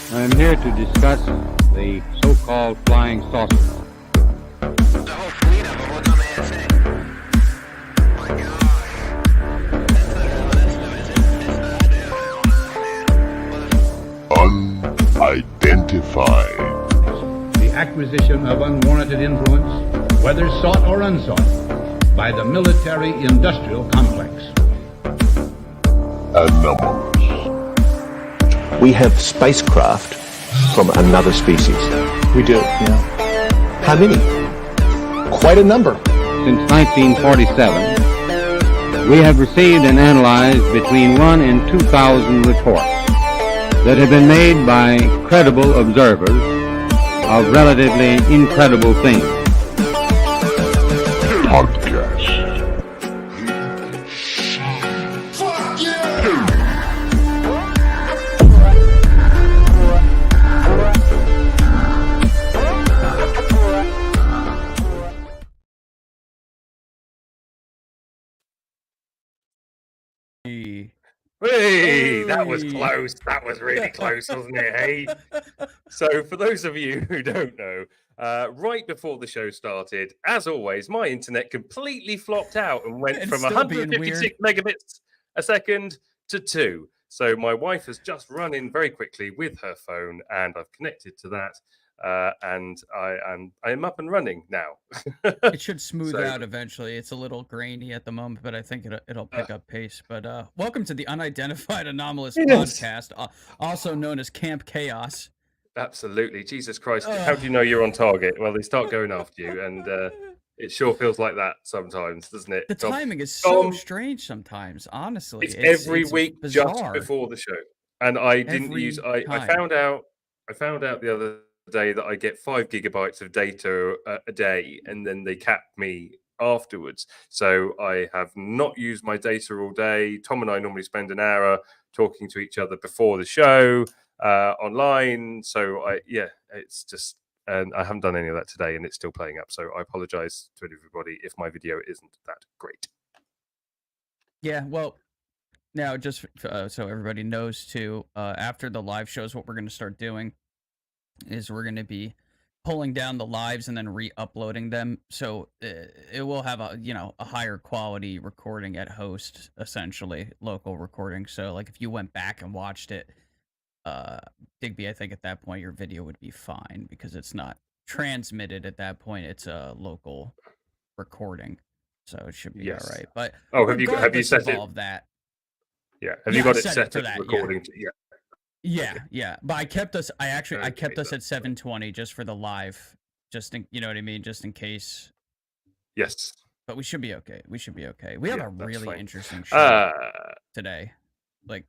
I'm here to discuss the so-called flying saucers. The whole fleet of them, what's on the ASA? My God. Unidentified. The acquisition of unwarranted influence, whether sought or unsought, by the military-industrial complex. Anomalous. We have spacecraft from another species. We do, yeah. How many? Quite a number. Since 1947, we have received and analyzed between 1 and 2,000 reports that have been made by credible observers of relatively incredible things. Podcast. Hey, that was close. That was really close, wasn't it? Hey. So, for those of you who don't know, right before the show started, as always, my internet completely flopped out and went from 156 megabits a second to 2. So, my wife has just run in very quickly with her phone, and I've connected to that. And I am up and running now. It should smooth out eventually. It's a little grainy at the moment, but I think it'll pick up pace. But welcome to the Unidentified Anomalous Podcast, also known as Camp Chaos. Absolutely. Jesus Christ. How do you know you're on target? Well, they start going after you, and it sure feels like that sometimes, doesn't it? The timing is so strange sometimes, honestly. It's every week bizarre. Just before the show. And I didn't use... I found out the other day that I get 5 gigabytes of data a day, and then they cap me afterwards. So I have not used my data all day. Tom and I normally spend an hour talking to each other before the show online. So it's just, and I haven't done any of that today, and it's still playing up. So I apologize to everybody if my video isn't that great. Yeah, well, now just so everybody knows too, after the live shows, what we're going to start doing is we're going to be pulling down the lives and then re-uploading them, so it will have a higher quality recording at host, essentially local recording. So like if you went back and watched it, Digby, I think at that point your video would be fine because it's not transmitted at that point. It's a local recording, so it should be all right. But have you set it? That have you got it set for that recording? Yeah. But I kept us at 720 just for the live, just in, you know what I mean, just in case. Yes. But we should be okay. We have a really interesting show today. Like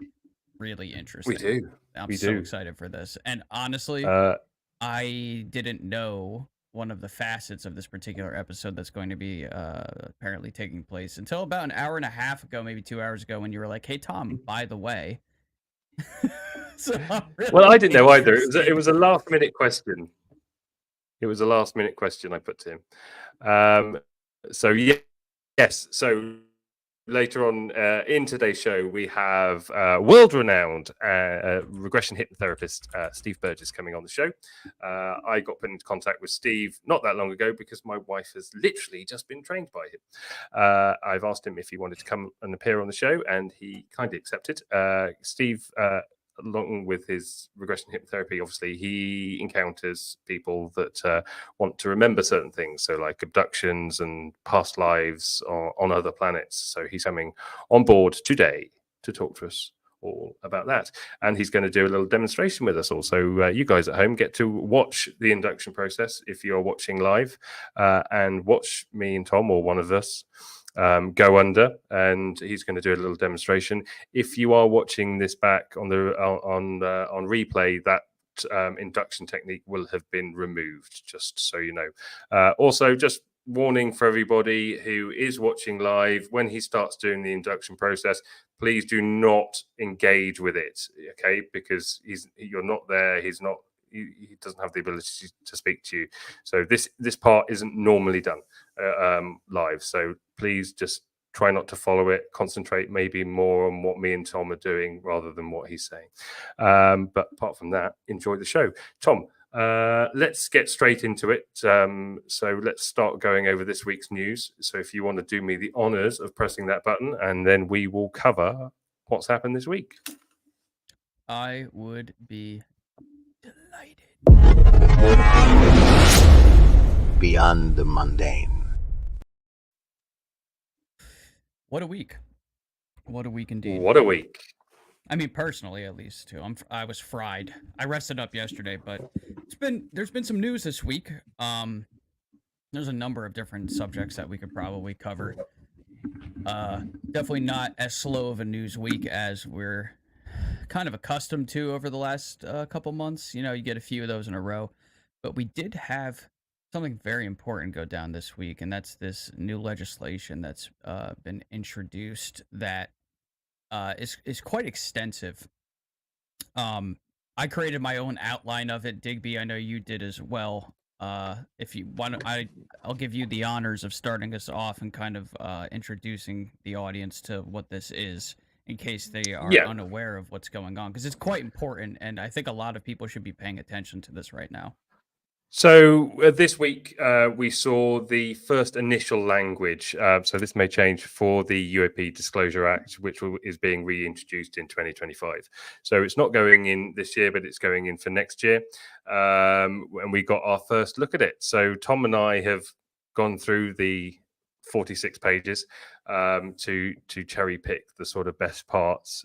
really interesting. We do. I'm so excited for this. And honestly, I didn't know one of the facets of this particular episode that's going to be apparently taking place until about an hour and a half ago, maybe 2 hours ago, when you were like, "Hey Tom, by the way." Well, I didn't know either. It was a last minute question. I put to him. Yes. So later on in today's show, we have world-renowned regression hypnotherapist Steve Burgess coming on the show. I got put into contact with Steve not that long ago because my wife has literally just been trained by him. I've asked him if he wanted to come and appear on the show, and he kindly accepted. Steve, along with his regression hypnotherapy, obviously he encounters people that want to remember certain things, so like abductions and past lives on other planets. So he's coming on board today to talk to us all about that, and he's going to do a little demonstration with us also. You guys at home get to watch the induction process if you're watching live, and watch me and Tom, or one of us, go under, and he's going to do a little demonstration. If you are watching this back on replay, that induction technique will have been removed, just so you know. Also, just warning for everybody who is watching live, when he starts doing the induction process, please do not engage with it, okay? Because you're not there. He doesn't have the ability to speak to you. So this part isn't normally done live. So please just try not to follow it, concentrate maybe more on what me and Tom are doing rather than what he's saying. But apart from that, enjoy the show. Tom, let's get straight into it. So let's start going over this week's news. So if you want to do me the honors of pressing that button, and then we will cover what's happened this week. I would be delighted. Beyond the mundane. What a week. What a week indeed. What a week. I mean, personally, at least, too. I was fried. I rested up yesterday, but there's been some news this week. There's a number of different subjects that we could probably cover. Definitely not as slow of a news week as we're kind of accustomed to over the last couple months. You know, you get a few of those in a row. But we did have something very important go down this week, and that's this new legislation that's been introduced that is quite extensive. I created my own outline of it. Digby, I know you did as well. If you want, I'll give you the honors of starting us off and kind of introducing the audience to what this is, in case they are unaware of what's going on, because it's quite important, and I think a lot of people should be paying attention to this right now. So this week we saw the first initial language. So this may change for the UAP Disclosure Act, which is being reintroduced in 2025. So it's not going in this year, but it's going in for next year. And we got our first look at it. So Tom and I have gone through the 46 pages to cherry pick the sort of best parts.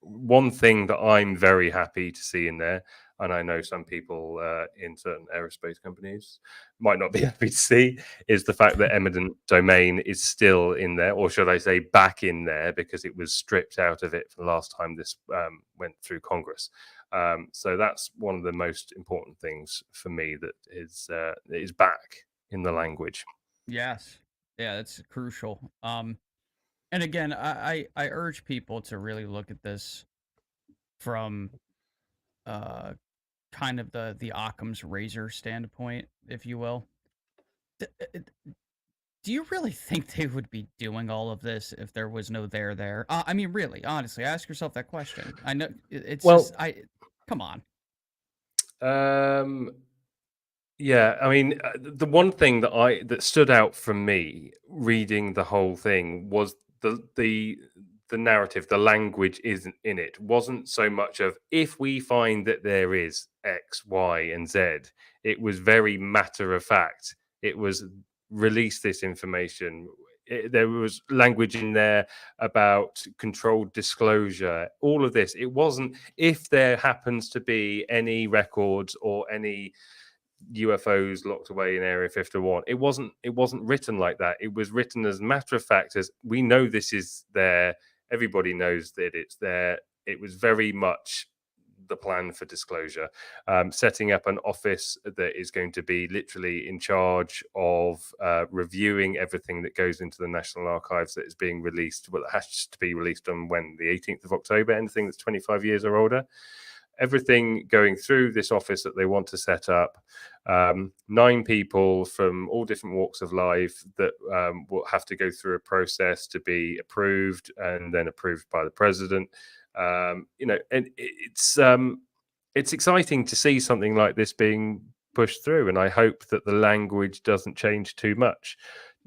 One thing that I'm very happy to see in there, and I know some people in certain aerospace companies might not be happy to see, is the fact that eminent domain is still in there, or should I say back in there, because it was stripped out of it for the last time this went through Congress. So that's one of the most important things for me, that is back in the language. Yes. Yeah, that's crucial. And again, I urge people to really look at this from kind of the Occam's razor standpoint, if you will. Do you really think they would be doing all of this if there was no there? I mean, really, honestly, ask yourself that question. I know it's come on. Yeah, I mean, the one thing that stood out for me reading the whole thing was the narrative, the language isn't in it. Wasn't so much of if we find that there is X, Y, and Z. It was very matter of fact. It was release this information. There was language in there about controlled disclosure, all of this. It wasn't if there happens to be any records or any UFOs locked away in Area 51. It wasn't written like that. It was written as matter of fact, as we know this is there. Everybody knows that it's there. It was very much the plan for disclosure, setting up an office that is going to be literally in charge of reviewing everything that goes into the National Archives that is being released. Well, it has to be released on the 18th of October, anything that's 25 years or older. Everything going through this office that they want to set up. 9 people from all different walks of life that will have to go through a process to be approved and then approved by the president. And it's exciting to see something like this being pushed through, and I hope that the language doesn't change too much.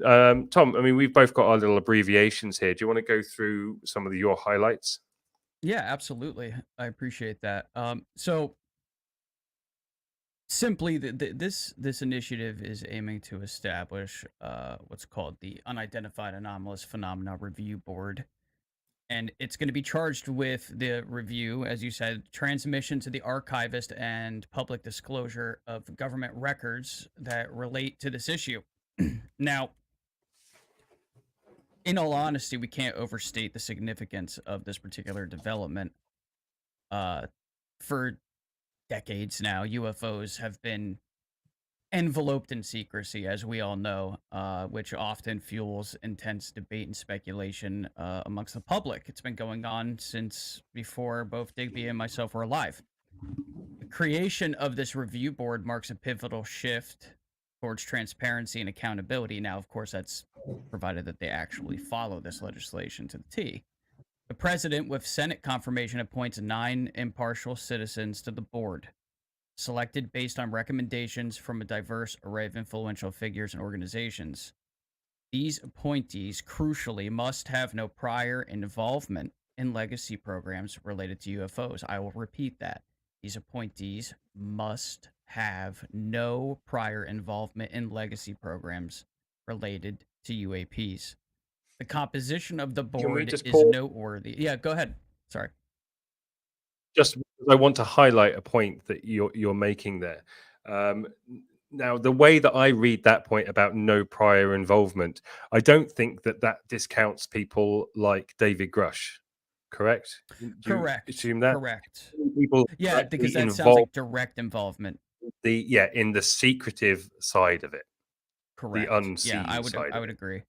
Tom, I mean, we've both got our little abbreviations here. Do you want to go through some of your highlights? Yeah, absolutely. I appreciate that. So simply, this initiative is aiming to establish what's called the Unidentified Anomalous Phenomena Review Board. And it's going to be charged with the review, as you said, transmission to the archivist and public disclosure of government records that relate to this issue. Now, in all honesty, we can't overstate the significance of this particular development. For decades now, UFOs have been enveloped in secrecy, as we all know, which often fuels intense debate and speculation amongst the public. It's been going on since before both Digby and myself were alive. The creation of this review board marks a pivotal shift towards transparency and accountability. Now, of course, that's provided that they actually follow this legislation to the T. The president, with Senate confirmation, appoints 9 impartial citizens to the board, selected based on recommendations from a diverse array of influential figures and organizations. These appointees, crucially, must have no prior involvement in legacy programs related to UFOs. I will repeat that. These appointees must have no prior involvement in legacy programs related to UAPs. The composition of the Can we board just is pause? noteworthy. Yeah, go ahead. Sorry. Just I want to highlight a point that you're making there. Now, the way that I read that point about no prior involvement, I don't think that discounts people like David Grush. Correct? Do you Correct. assume that Correct. people Yeah, because directly that sounds involved like direct involvement. in the secretive side of it, the Correct. unseen Yeah, I would side of it. agree.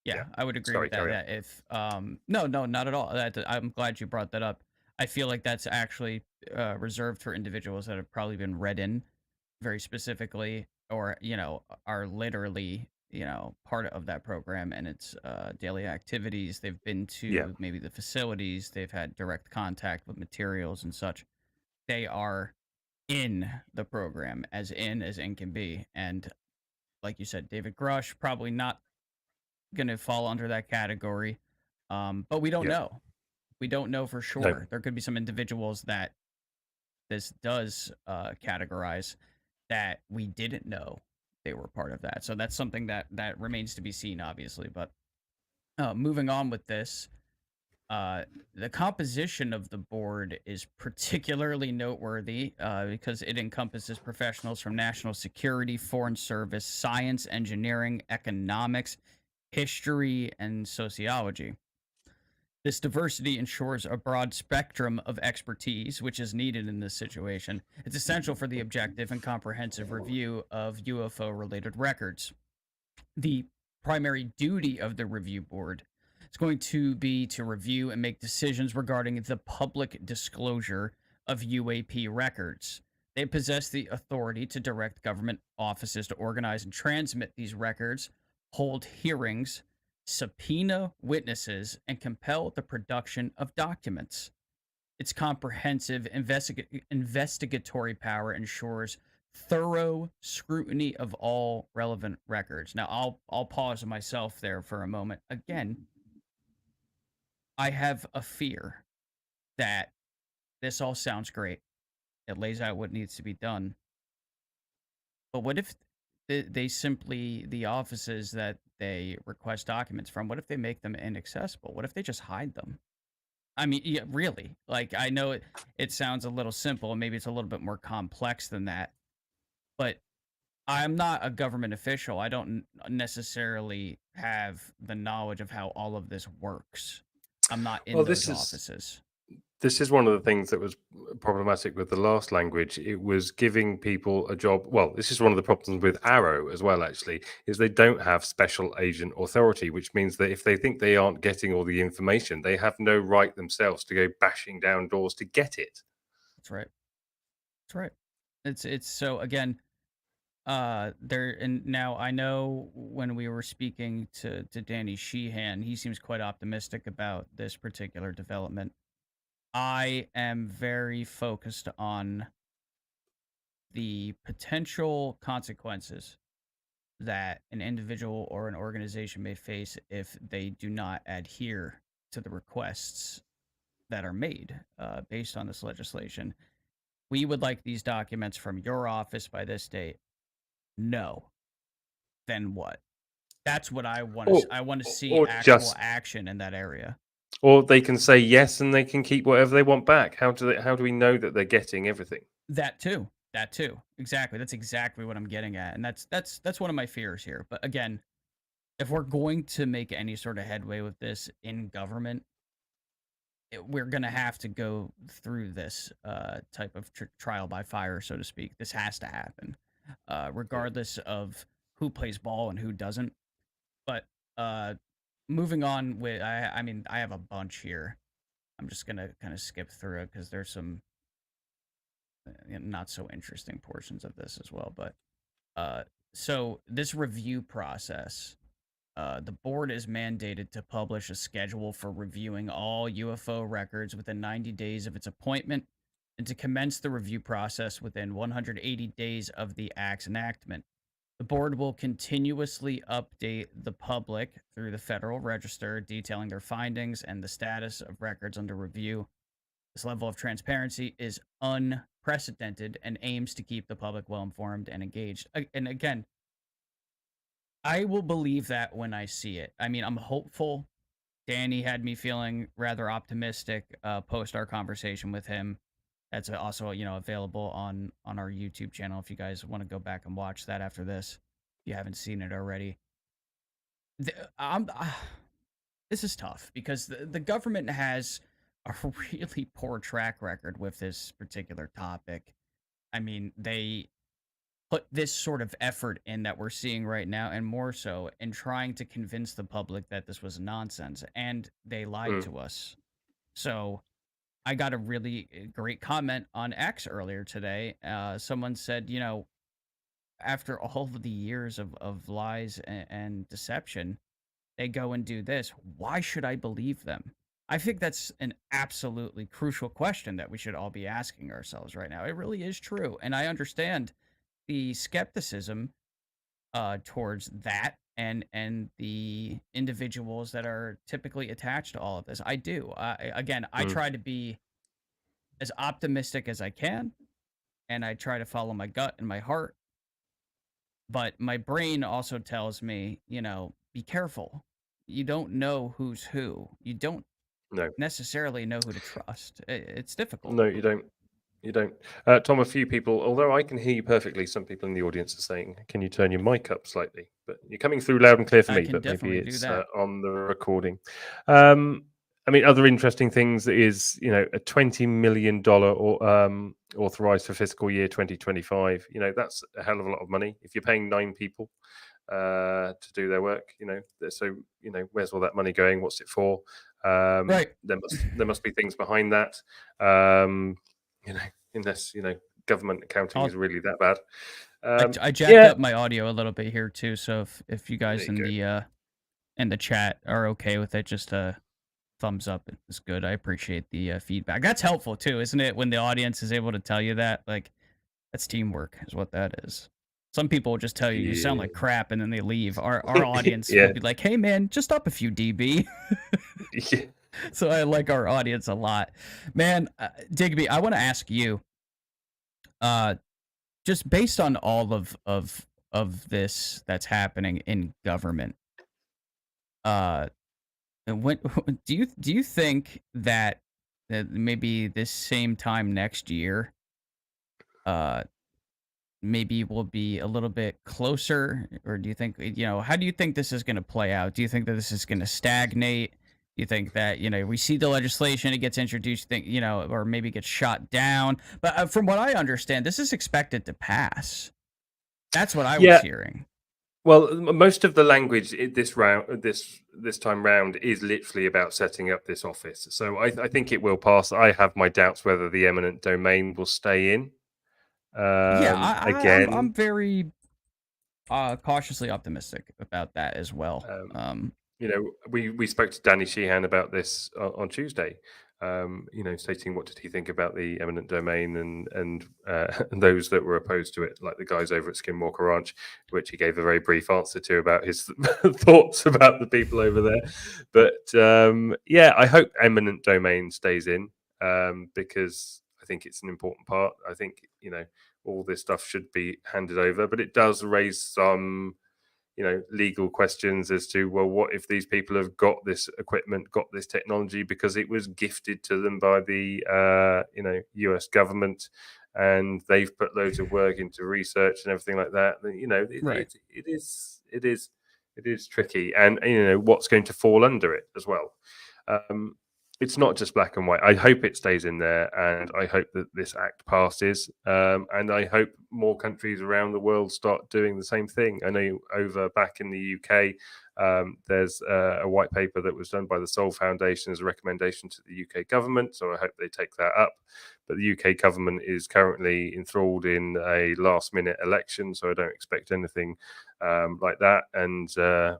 Yeah, Yeah. I would agree Sorry, with that. carry on. That if no, not at all. I'm glad you brought that up. I feel like that's actually reserved for individuals that have probably been read in very specifically, or are literally part of that program and its daily activities. They've been Yeah. to maybe the facilities. They've had direct contact with materials and such. They are in the program, as in can be. And like you said, David Grush probably not going to fall under that category. But we don't Yeah. know. We don't know for sure. There could be some individuals that this does categorize that we didn't know they were part of that. So that's something that remains to be seen, obviously. But moving on with this, the composition of the board is particularly noteworthy because it encompasses professionals from national security, foreign service, science, engineering, economics, history, and sociology. This diversity ensures a broad spectrum of expertise, which is needed in this situation. It's essential for the objective and comprehensive review of UFO related records. The primary duty of the review board is going to be to review and make decisions regarding the public disclosure of UAP records. They possess the authority to direct government offices to organize and transmit these records, hold hearings, subpoena witnesses, and compel the production of documents. Its comprehensive investigatory power ensures thorough scrutiny of all relevant records. Now, I'll pause myself there for a moment. Again, I have a fear that this all sounds great. It lays out what needs to be done. But what if they simply, the offices that they request documents from, what if they make them inaccessible? What if they just hide them? I mean, yeah, really. Like, I know it sounds a little simple, and maybe it's a little bit more complex than that. But I'm not a government official. I don't necessarily have the knowledge of how all of this works. I'm not in Well, those offices. this is one of the things that was problematic with the last language. It was giving people a job. Well, this is one of the problems with Arrow as well, actually, is they don't have special agent authority, which means that if they think they aren't getting all the information, they have no right themselves to go bashing down doors to get it. That's right. That's right. It's so again, there, and now I know when we were speaking to Danny Sheehan, he seems quite optimistic about this particular development. I am very focused on the potential consequences that an individual or an organization may face if they do not adhere to the requests that are made based on this legislation. We would like these documents from your office by this date. No. Then what? That's what I want to. I want to see or actual just- action in that area. Or they can say yes and they can keep whatever they want back. How do we know that they're getting everything? That too. That too. Exactly. That's exactly what I'm getting at, and that's one of my fears here. But again, if we're going to make any sort of headway with this in government, we're going to have to go through this type of trial by fire, so to speak. This has to happen, regardless of who plays ball and who doesn't. But moving on with, I mean, I have a bunch here. I'm just going to kind of skip through it because there's some not so interesting portions of this as well. But so this review process, The board is mandated to publish a schedule for reviewing all UFO records within 90 days of its appointment and to commence the review process within 180 days of the act's enactment. The board will continuously update the public through the Federal Register, detailing their findings and the status of records under review. This level of transparency is unprecedented and aims to keep the public well informed and engaged. And again, I will believe that when I see it. I mean, I'm hopeful. Danny had me feeling rather optimistic post our conversation with him. That's also, available on our YouTube channel if you guys want to go back and watch that after this. If you haven't seen it already. This is tough because the government has a really poor track record with this particular topic. I mean, they put this sort of effort in that we're seeing right now, and more so in trying to convince the public that this was nonsense, and they lied to us. So I got a really great comment on X earlier today. Someone said, after all of the years of lies and deception, they go and do this. Why should I believe them? I think that's an absolutely crucial question that we should all be asking ourselves right now. It really is true. And I understand the skepticism towards that and the individuals that are typically attached to all of this. I do. I try to be as optimistic as I can, and I try to follow my gut and my heart. But my brain also tells me, be careful. You don't know who's who. You don't necessarily know who to trust. It's difficult. No, you don't. You don't. Tom, a few people, although I can hear you perfectly, some people in the audience are saying, can you turn your mic up slightly? But you're coming through loud and clear for I me, can but maybe definitely do it's that. on the recording. I mean, other interesting things is, a $20 million authorized for fiscal year 2025. That's a hell of a lot of money. If you're paying 9 people to do their work, so, where's all that money going? What's it for? Right. There must be things behind that. Unless government accounting is really that bad. I jacked up my audio a little bit here too, so if you guys in the chat are okay with it, just thumbs up is good. I appreciate the feedback. That's helpful too, isn't it? When the audience is able to tell you that, like, that's teamwork, is what that is. Some people will just tell you you sound like crap, and then they leave. Our audience will be like, "Hey man, just up a few dB." Yeah. So I like our audience a lot, man. Digby, I want to ask you, just based on all of this that's happening in government, when do you think that maybe this same time next year, maybe we'll be a little bit closer, or do you think, how do you think this is going to play out? Do you think that this is going to stagnate? You think that, we see the legislation, it gets introduced, or maybe gets shot down. But from what I understand, this is expected to pass. That's what I was hearing. Well, most of the language this time round is literally about setting up this office. So I think it will pass. I have my doubts whether the eminent domain will stay in. I'm very cautiously optimistic about that as well. We spoke to Danny Sheehan about this on Tuesday. Stating what did he think about the eminent domain and those that were opposed to it, like the guys over at Skinwalker Ranch, which he gave a very brief answer to about his thoughts about the people over there. But I hope eminent domain stays in because I think it's an important part. I think all this stuff should be handed over, but it does raise some legal questions as to, well, what if these people have got this equipment, got this technology because it was gifted to them by the US government, and they've put loads of work into research and everything like that. It is tricky, and what's going to fall under it as well. It's not just black and white. I hope it stays in there, and I hope that this act passes, and I hope more countries around the world start doing the same thing. I know back in the UK, There's a white paper that was done by the Soul Foundation as a recommendation to the UK government, so I hope they take that up. But the UK government is currently enthralled in a last-minute election, so I don't expect anything like that. And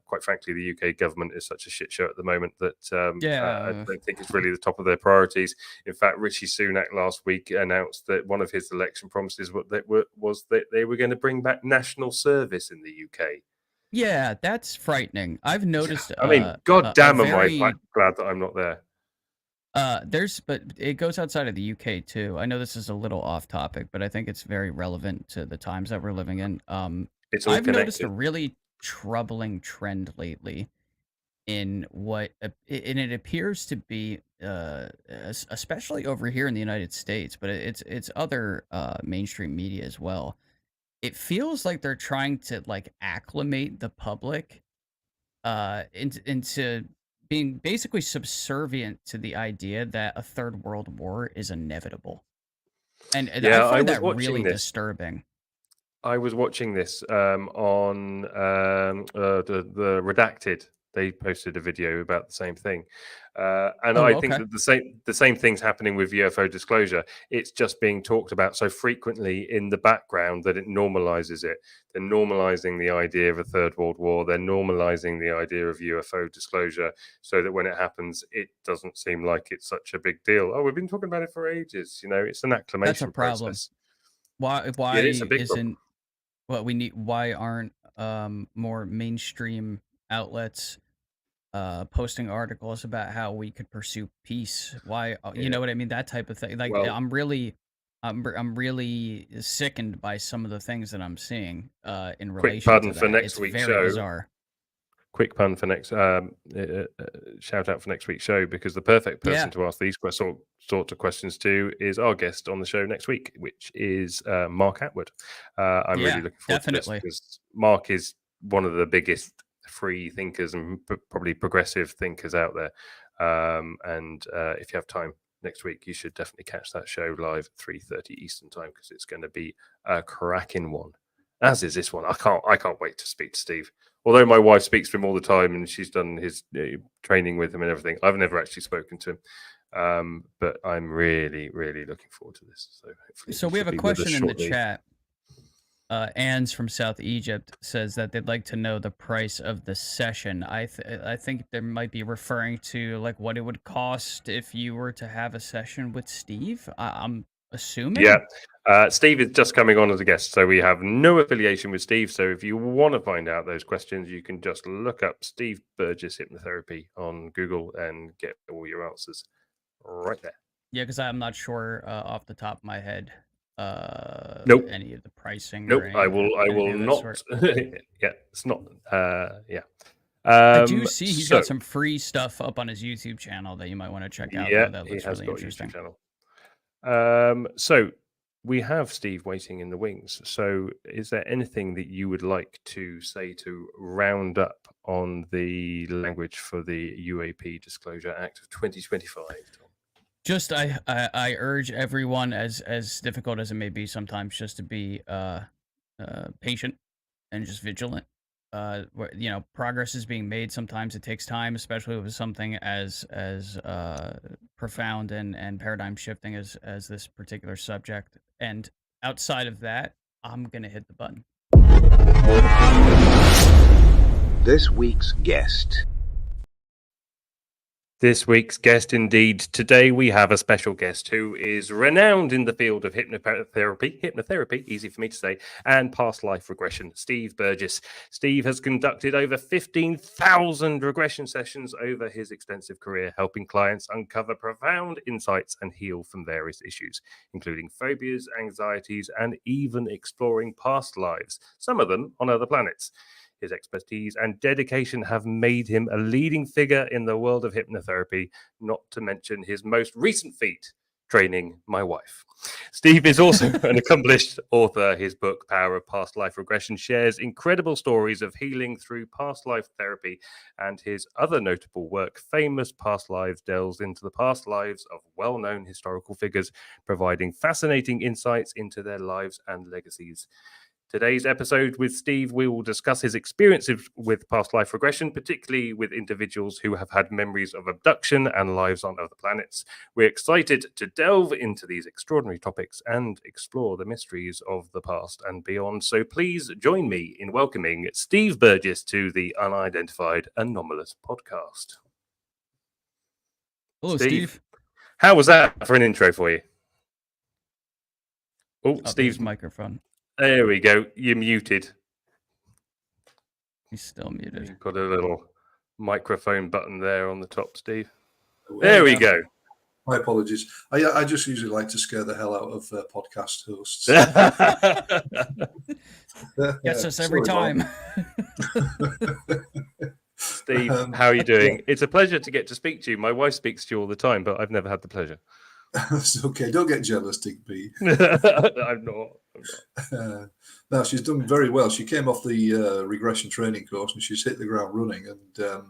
quite frankly, the UK government is such a shit show at the moment that I don't think it's really the top of their priorities. In fact, Rishi Sunak last week announced that one of his election promises was that they were going to bring back national service in the UK. Yeah, that's frightening. I've noticed. I mean, God damn, am I glad that I'm not there. But it goes outside of the UK too. I know this is a little off topic, but I think it's very relevant to the times that we're living in. It's all I've noticed a connected. really troubling trend lately in what, and it appears to be, especially over here in the United States, but it's other mainstream media as well. It feels like they're trying to like acclimate the public into being basically subservient to the idea that a third world war is inevitable. And I Yeah, I find was that watching really this. disturbing. I was watching this on the Redacted. They posted a video about the same thing, and Oh, I think okay. that the same thing's happening with UFO disclosure. It's just being talked about so frequently in the background that it normalizes it. They're normalizing the idea of a third world war. They're normalizing the idea of UFO disclosure, so that when it happens, it doesn't seem like it's such a big deal. Oh, we've been talking about it for ages. You know, it's an That's a acclimation problem. process. Why It is a big problem. isn't what we need? Why aren't more mainstream outlets posting articles about how we could pursue peace? Why, you Yeah. know what I mean? That type of thing. Like, Well, I'm really sickened by some of the things that I'm seeing in quick relation pun to for that. next It's week's very show. bizarre. Quick pun for next shout out for next week's show, because the perfect person Yeah. to ask these sort of questions to is our guest on the show next week, which is Mark Atwood. I'm really Yeah, looking forward to definitely. this because Mark is one of the biggest free thinkers and probably progressive thinkers out there. And if you have time next week, you should definitely catch that show live at 3:30 Eastern time, because it's going to be a cracking one. As is this one. I can't wait to speak to Steve. Although my wife speaks to him all the time and she's done his training with him and everything, I've never actually spoken to him. But I'm really, really looking forward to this. So hopefully, So he we should have a be with us question in the shortly. chat. Anne's from South Egypt says that they'd like to know the price of the session. I think they might be referring to like what it would cost if you were to have a session with Steve. I'm assuming. Yeah. Steve is just coming on as a guest, so we have no affiliation with Steve. So if you want to find out those questions, you can just look up Steve Burgess Hypnotherapy on Google and get all your answers right there. Yeah, because I'm not sure off the top of my head Nope. any of the pricing. Nope. Or I will anything of that not. sort. Yeah, it's not. Yeah. I do see he's so- got some free stuff up on his YouTube channel that you might want to check out. Yeah, though. That he looks has really got a interesting. YouTube channel. So we have Steve waiting in the wings. So is there anything that you would like to say to round up on the language for the UAP Disclosure Act of 2025? Just I urge everyone, as difficult as it may be sometimes, just to be patient and just vigilant. Progress is being made. Sometimes it takes time, especially with something as profound and paradigm shifting as this particular subject. And outside of that, I'm gonna hit the button. This week's guest. This week's guest, indeed. Today we have a special guest who is renowned in the field of hypnotherapy, easy for me to say, and past life regression, Steve Burgess. Steve has conducted over 15,000 regression sessions over his extensive career, helping clients uncover profound insights and heal from various issues, including phobias, anxieties, and even exploring past lives, some of them on other planets. His expertise and dedication have made him a leading figure in the world of hypnotherapy, not to mention his most recent feat, training my wife. Steve is also an accomplished author. His book, Power of Past Life Regression, shares incredible stories of healing through past life therapy, and his other notable work, Famous Past Lives, delves into the past lives of well-known historical figures, providing fascinating insights into their lives and legacies. Today's episode with Steve, we will discuss his experiences with past life regression, particularly with individuals who have had memories of abduction and lives on other planets. We're excited to delve into these extraordinary topics and explore the mysteries of the past and beyond. So please join me in welcoming Steve Burgess to the Unidentified Anomalous Podcast. Hello, Steve. How was that for an intro for you? Oh, Steve's microphone. There we go. You're muted. He's still muted. You've got a little microphone button there on the top, Steve. There we go. My apologies. I just usually like to scare the hell out of podcast hosts. Gets us every time. Steve, how are you doing? It's a pleasure to get to speak to you. My wife speaks to you all the time, but I've never had the pleasure. It's okay. Don't get jealous, Digby. I'm not. No, she's done very well. She came off the regression training course and she's hit the ground running. And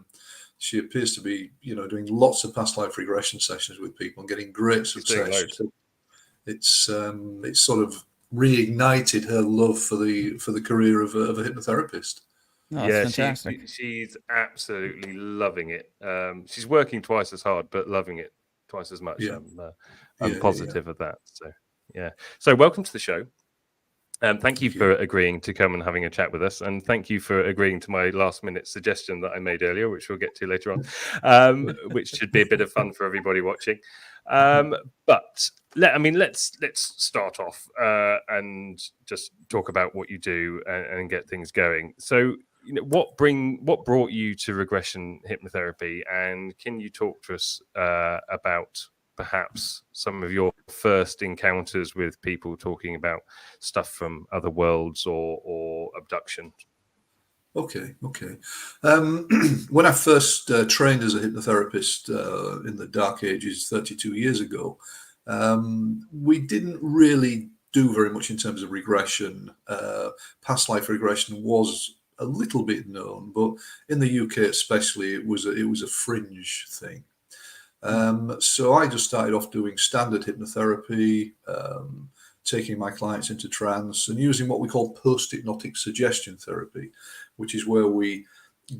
she appears to be, doing lots of past life regression sessions with people and getting great success. It's sort of reignited her love for the career of a hypnotherapist. Oh, yeah, fantastic. She's absolutely loving it. She's working twice as hard, but loving it twice as much. Yeah. I'm positive of that. So, yeah. So, welcome to the show. Thank you for agreeing to come and having a chat with us. And thank you for agreeing to my last minute suggestion that I made earlier, which we'll get to later on, which should be a bit of fun for everybody watching. But let's start off and just talk about what you do and get things going. So, what brought you to regression hypnotherapy, and can you talk to us about perhaps some of your first encounters with people talking about stuff from other worlds or abduction? Okay. When I first trained as a hypnotherapist in the dark ages 32 years ago, we didn't really do very much in terms of regression. Past life regression was a little bit known, but in the UK especially, it was a fringe thing. So I just started off doing standard hypnotherapy, taking my clients into trance and using what we call post-hypnotic suggestion therapy, which is where we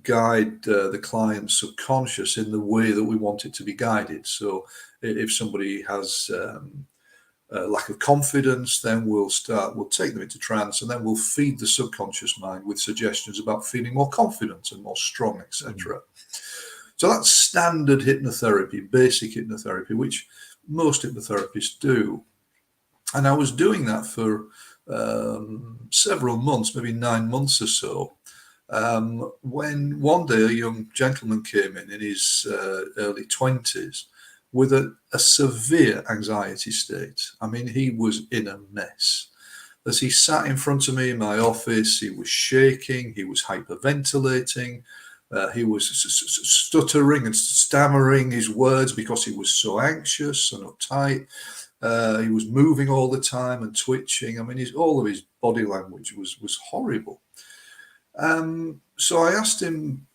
guide the client's subconscious in the way that we want it to be guided. So if somebody has lack of confidence, then we'll take them into trance, and then we'll feed the subconscious mind with suggestions about feeling more confident and more strong, etc. So that's standard hypnotherapy, basic hypnotherapy, which most hypnotherapists do. And I was doing that for several months, maybe 9 months or so, when one day a young gentleman came in his early 20s with a severe anxiety state. I mean, he was in a mess. As he sat in front of me in my office, he was shaking, he was hyperventilating, he was stuttering and stammering his words because he was so anxious and uptight. He was moving all the time and twitching. I mean, all of his body language was horrible. So I asked him,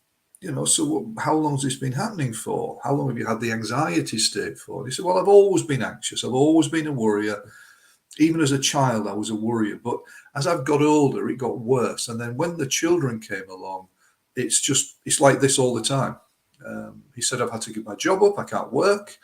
so how long has this been happening for? How long have you had the anxiety state for? And he said, well, I've always been anxious. I've always been a worrier. Even as a child, I was a worrier. But as I've got older, it got worse. And then when the children came along, it's like this all the time. He said, I've had to give my job up. I can't work.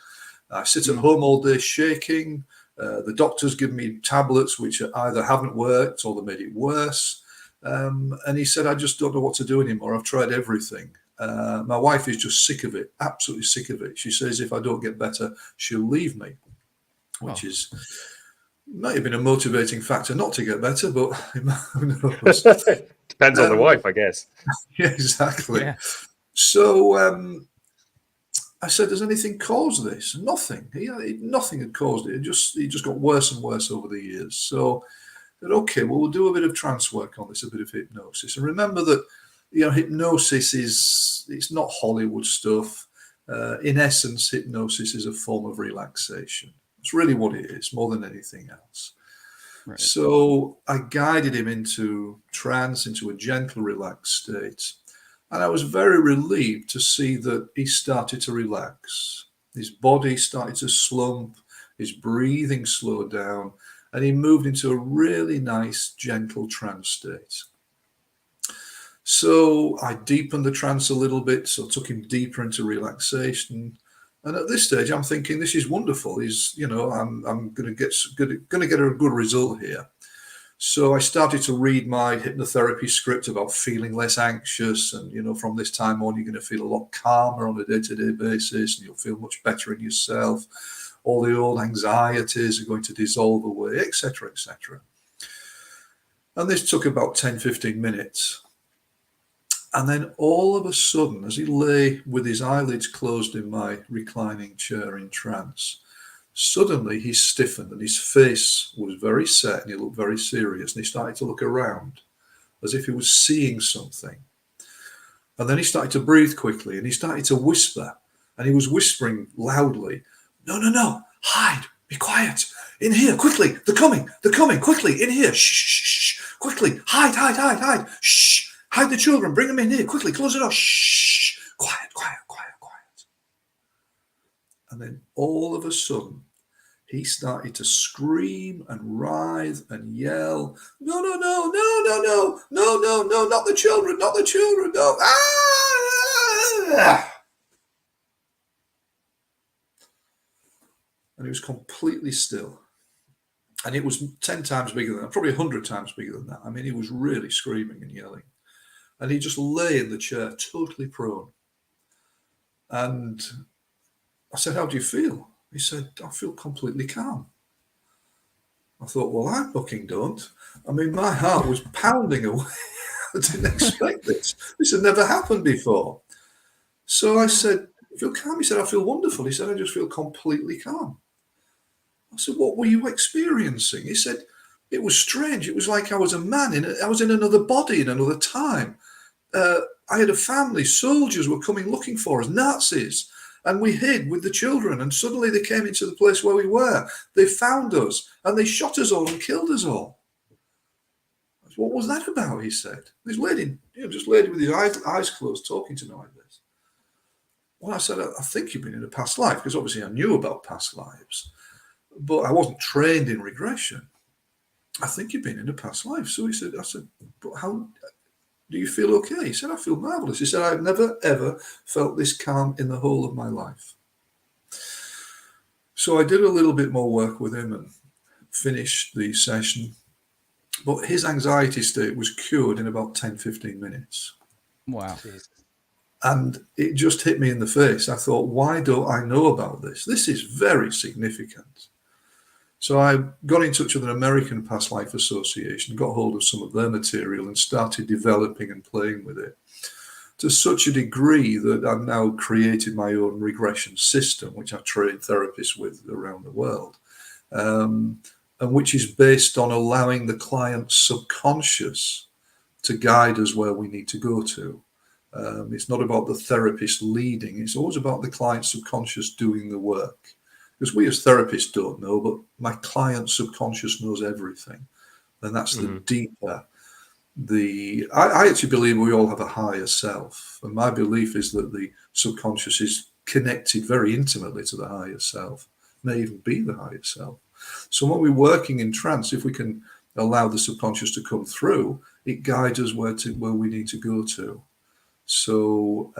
I sit at home all day shaking. The doctors give me tablets which either haven't worked or they made it worse. And he said, I just don't know what to do anymore. I've tried everything. My wife is just sick of it, absolutely sick of it. She says if I don't get better, she'll leave me, which might have been a motivating factor not to get better, but who knows? Depends on the wife, I guess. Yeah, exactly. Yeah. So I said, does anything cause this? Nothing. Nothing had caused it. It just got worse and worse over the years. So I said, okay, well, we'll do a bit of trance work on this, a bit of hypnosis. And remember that, hypnosis it's not Hollywood stuff. In essence, hypnosis is a form of relaxation. It's really what it is, more than anything else. Right. So I guided him into trance, into a gentle, relaxed state. And I was very relieved to see that he started to relax. His body started to slump, his breathing slowed down, and he moved into a really nice, gentle trance state. So I deepened the trance a little bit, so took him deeper into relaxation. And at this stage, I'm thinking, this is wonderful. I'm going to get a good result here. So I started to read my hypnotherapy script about feeling less anxious, and from this time on, you're going to feel a lot calmer on a day-to-day basis, and you'll feel much better in yourself. All the old anxieties are going to dissolve away, etc., etc. And this took about 10-15 minutes. And then all of a sudden, as he lay with his eyelids closed in my reclining chair in trance, suddenly he stiffened and his face was very set and he looked very serious, and he started to look around as if he was seeing something. And then he started to breathe quickly and he started to whisper, and he was whispering loudly, "No, no, no, hide, be quiet, in here, quickly, they're coming, quickly, in here, shh, quickly, hide, shh. Hide the children, bring them in here, quickly, close the door, shh, quiet. And then all of a sudden, he started to scream and writhe and yell, no, not the children, no. Ah! And it was completely still. And it was 10 times bigger than that, probably 100 times bigger than that. I mean, he was really screaming and yelling. And he just lay in the chair, totally prone. And I said, "How do you feel?" He said, "I feel completely calm." I thought, well, I fucking don't. I mean, my heart was pounding away. I didn't expect this. This had never happened before. So I said, "You feel calm?" He said, "I feel wonderful." He said, "I just feel completely calm." I said, "What were you experiencing?" He said, "It was strange. It was like I was a man. I was in another body, in another time. I had a family. Soldiers were coming looking for us, Nazis. And we hid with the children. And suddenly they came into the place where we were. They found us and they shot us all and killed us all." Said, "What was that about?" He said. This lady, just lady with his eyes closed, talking to me like this. Well, I said, "I think you've been in a past life," because obviously I knew about past lives, but I wasn't trained in regression. "I think you've been in a past life." So he said, I said, "But how do you feel okay?" He said, "I feel marvelous." He said, "I've never, ever felt this calm in the whole of my life." So I did a little bit more work with him and finished the session. But his anxiety state was cured in about 10-15 minutes. Wow. And it just hit me in the face. I thought, why don't I know about this? This is very significant. So I got in touch with an American Past Life Association, got hold of some of their material and started developing and playing with it to such a degree that I've now created my own regression system, which I train therapists with around the world, and which is based on allowing the client's subconscious to guide us where we need to go to. It's not about the therapist leading. It's always about the client's subconscious doing the work. Because we as therapists don't know, but my client's subconscious knows everything. And that's the deeper. I actually believe we all have a higher self. And my belief is that the subconscious is connected very intimately to the higher self, may even be the higher self. So when we're working in trance, if we can allow the subconscious to come through, it guides us where we need to go to. So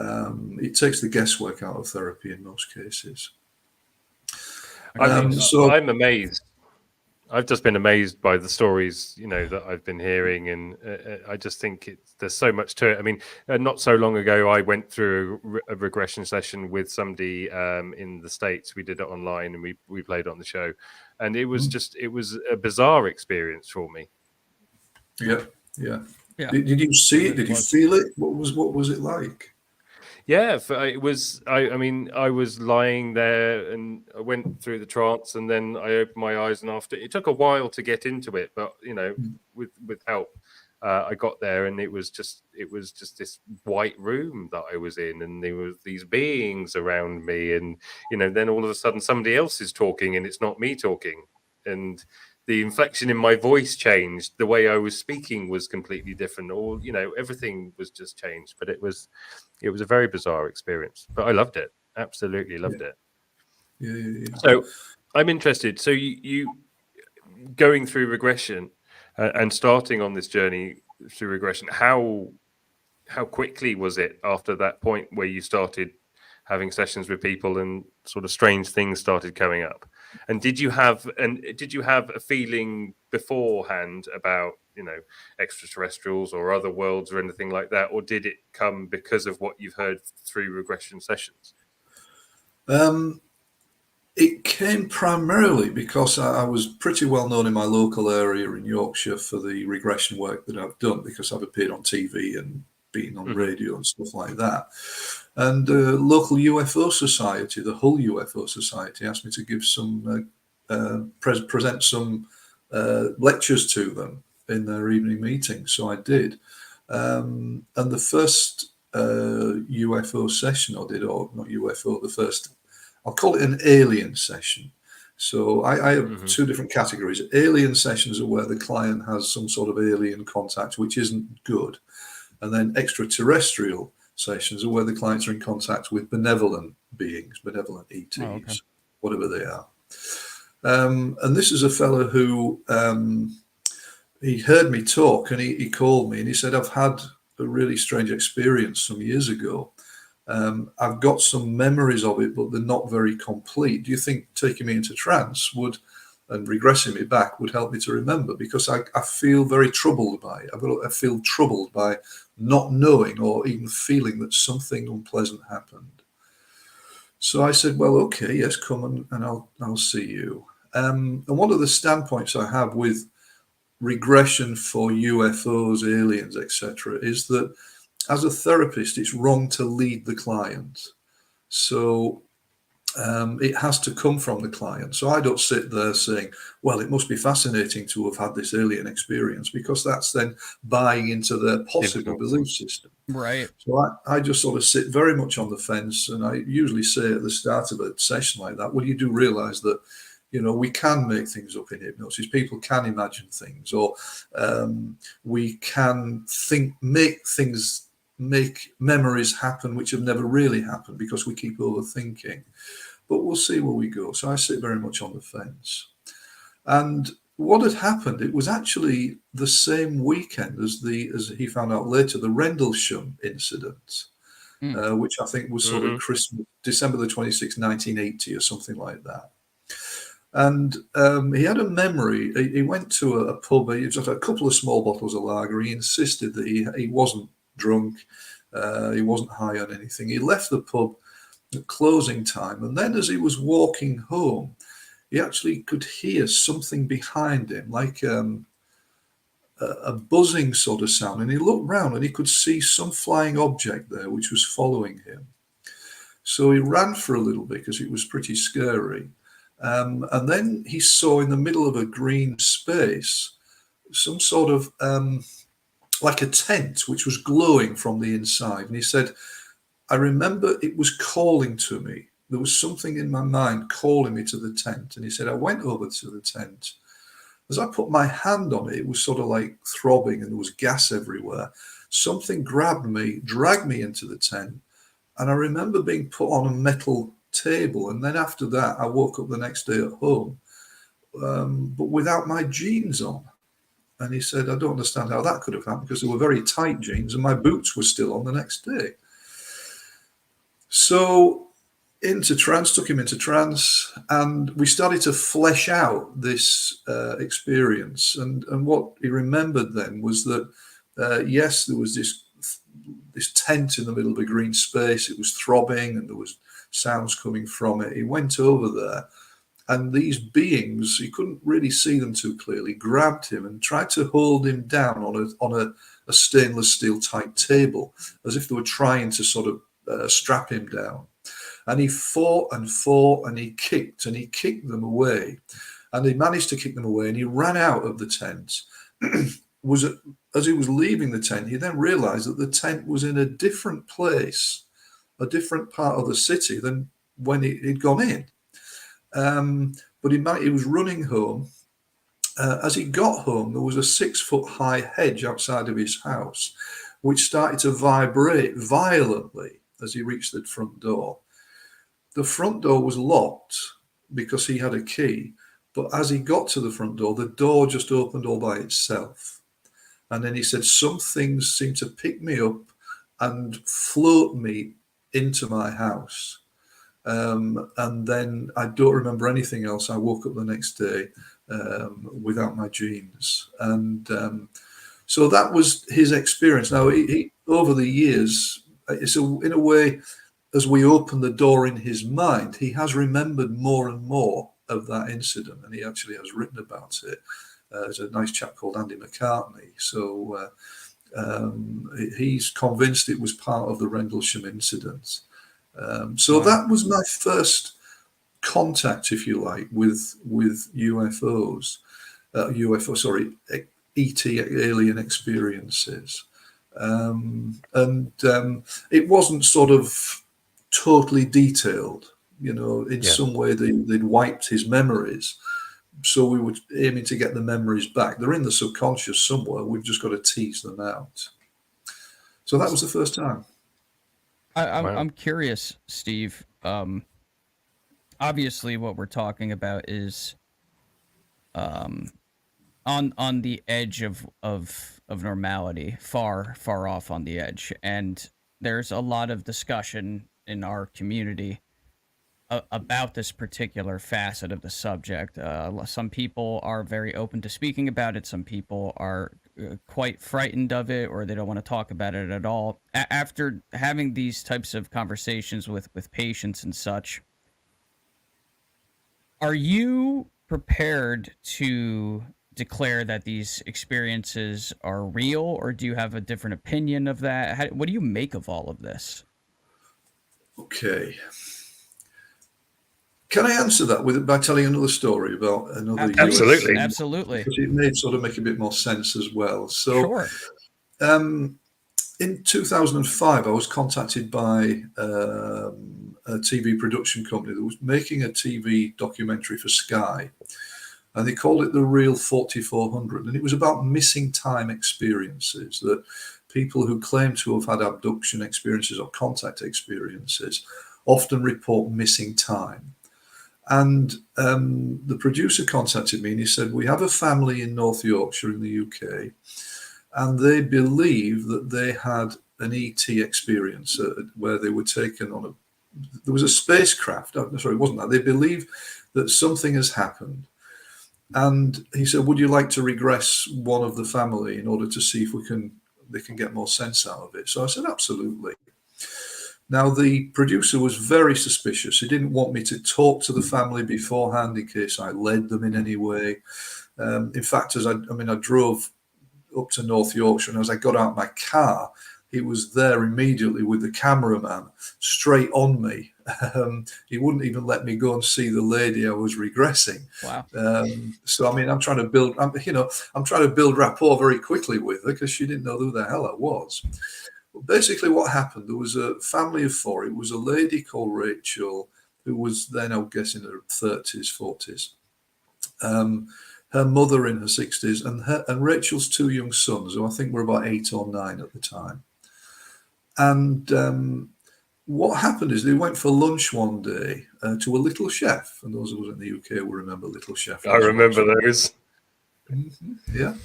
it takes the guesswork out of therapy in most cases. I'm amazed. I've just been amazed by the stories, that I've been hearing, and I just think there's so much to it. I mean, not so long ago, I went through a regression session with somebody in the States. We did it online, and we played it on the show, and it was it was a bizarre experience for me. Yeah. Did you see it? Did you feel it? What was it like? Yeah, it was. I mean, I was lying there, and I went through the trance, and then I opened my eyes, and after it took a while to get into it, but with help, I got there, and it was just this white room that I was in, and there were these beings around me, and then all of a sudden somebody else is talking, and it's not me talking, and the inflection in my voice changed. The way I was speaking was completely different. Or, everything was just changed. But it was a very bizarre experience. But I loved it. Absolutely loved it. Yeah. So I'm interested. So going through regression and starting on this journey through regression, how quickly was it after that point where you started having sessions with people and sort of strange things started coming up? And did you have a feeling beforehand about, extraterrestrials or other worlds or anything like that, or did it come because of what you've heard through regression sessions? It came primarily because I was pretty well known in my local area in Yorkshire for the regression work that I've done, because I've appeared on TV and been on radio and stuff like that. And local UFO society, the Hull UFO Society, asked me to give some present some lectures to them in their evening meeting. So I did. And the first UFO session I did, or not UFO, the first, I'll call it an alien session. So I have two different categories. Alien sessions are where the client has some sort of alien contact, which isn't good. And then extraterrestrial sessions are where the clients are in contact with benevolent beings, benevolent ETs, whatever they are. And this is a fellow who, he heard me talk, and he called me and he said, I've had a really strange experience some years ago. I've got some memories of it, but they're not very complete. Do you think taking me into trance and regressing me back would help me to remember? Because I feel very troubled by it. I feel troubled by not knowing or even feeling that something unpleasant happened. So I said, well, okay, yes, come and I'll see you. And one of the standpoints I have with regression for UFOs, aliens, etc., is that as a therapist, it's wrong to lead the client. So it has to come from the client. So I don't sit there saying, well, it must be fascinating to have had this alien experience, because that's then buying into their possible belief system. Right. So I just sort of sit very much on the fence. And I usually say at the start of a session like that, well, you do realize that, we can make things up in hypnosis. People can imagine things, or we can make memories happen which have never really happened because we keep overthinking. But we'll see where we go. So I sit very much on the fence. And what had happened, it was actually the same weekend as he found out later, the Rendlesham incident, which I think was sort of Christmas, December the 26th, 1980 or something like that. And he had a memory. He went to a pub. He just had a couple of small bottles of lager. He insisted that he wasn't drunk. He wasn't high on anything. He left the pub at closing time. And then as he was walking home, he actually could hear something behind him, like a buzzing sort of sound. And he looked round and he could see some flying object there which was following him. So he ran for a little bit because it was pretty scary. And then he saw in the middle of a green space some sort of like a tent which was glowing from the inside. And he said, I remember it was calling to me. There was something in my mind calling me to the tent. And he said, I went over to the tent. As I put my hand on it, it was sort of like throbbing and there was gas everywhere. Something grabbed me, dragged me into the tent. And I remember being put on a metal table. And then after that, I woke up the next day at home, but without my jeans on. And he said, I don't understand how that could have happened, because they were very tight jeans and my boots were still on the next day. So took him into trance, and we started to flesh out this experience. And what he remembered then was that, yes, there was this tent in the middle of a green space. It was throbbing and there was sounds coming from it. He went over there, and these beings, he couldn't really see them too clearly, grabbed him and tried to hold him down on a stainless steel type table, as if they were trying to sort of strap him down. And he fought and he kicked them away, and he managed to kick them away, and he ran out of the tent. As he was leaving the tent, he then realized that the tent was in a different place, a different part of the city than when he'd gone in. But he was running home. As he got home, there was a 6-foot high hedge outside of his house, which started to vibrate violently as he reached the front door. The front door was locked because he had a key, But as he got to the front door, the door just opened all by itself. And then he said, some things seemed to pick me up and float me into my house. And then I don't remember anything else. I woke up the next day without my jeans. And so that was his experience. Now, he over the years, so in a way, as we open the door in his mind, he has remembered more and more of that incident, and he actually has written about it. There's a nice chap called Andy McCartney. So he's convinced it was part of the Rendlesham incident. So that was my first contact, if you like, with UFOs, ET alien experiences. It wasn't sort of totally detailed, in some way they'd wiped his memories. So we were aiming to get the memories back. They're in the subconscious somewhere. We've just got to tease them out. So that was the first time. I'm curious, Steve. Obviously, what we're talking about is on the edge of normality, far off on the edge, and there's a lot of discussion in our community about this particular facet of the subject. Some people are very open to speaking about it. Some people are quite frightened of it, or they don't want to talk about it at all. After having these types of conversations with patients and such, are you prepared to declare that these experiences are real, or do you have a different opinion of that? What do you make of all of this? Okay. Can I answer that by telling another story about another Absolutely. US Absolutely. Because it may sort of make a bit more sense as well. So, Sure. In 2005, I was contacted by a TV production company that was making a TV documentary for Sky, and they called it The Real 4400, and it was about missing time experiences, that people who claim to have had abduction experiences or contact experiences often report missing time. And the producer contacted me and he said, we have a family in North Yorkshire in the UK, and they believe that they had an ET experience where they were taken on there was a spacecraft. Sorry, it wasn't that. They believe that something has happened. And he said, would you like to regress one of the family in order to see if they can get more sense out of it? So I said, absolutely. Now, the producer was very suspicious. He didn't want me to talk to the family beforehand in case I led them in any way. In fact, I drove up to North Yorkshire, and as I got out my car, he was there immediately with the cameraman straight on me. He wouldn't even let me go and see the lady I was regressing. Wow. So I'm trying to build, I'm trying to build rapport very quickly with her because she didn't know who the hell I was. But basically, what happened? There was a family of four. It was a lady called Rachel, who was then, I would guess, in her 30s, 40s. Her mother in her 60s, and Rachel's two young sons, who I think were about 8 or 9 at the time. And what happened is they went for lunch one day to a Little Chef. And those of us in the UK will remember Little Chef. I remember those. Mm-hmm, yeah.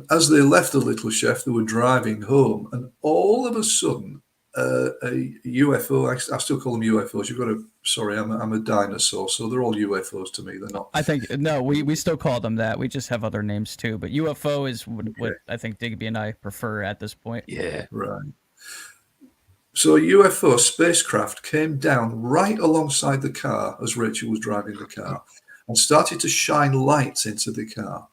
As they left the Little Chef, they were driving home, and all of a sudden, a UFO. I still call them UFOs. I'm a dinosaur, so they're all UFOs to me. They're not. I think no, we still call them that. We just have other names too, but UFO is what I think Digby and I prefer at this point. Yeah, right. So a UFO spacecraft came down right alongside the car as Rachel was driving the car, and started to shine lights into the car,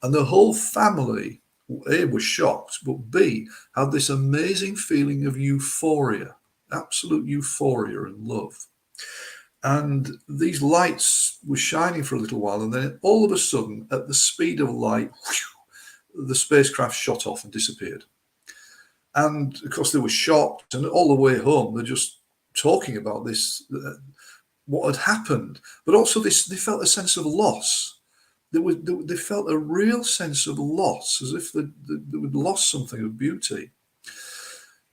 and the whole family, A, was shocked, but B, had this amazing feeling of euphoria, absolute euphoria and love. And these lights were shining for a little while, and then all of a sudden, at the speed of light, the spacecraft shot off and disappeared. And of course, they were shocked, and all the way home, they're just talking about this, what had happened, but also they felt a sense of loss. They felt a real sense of loss, as if they'd lost something of beauty.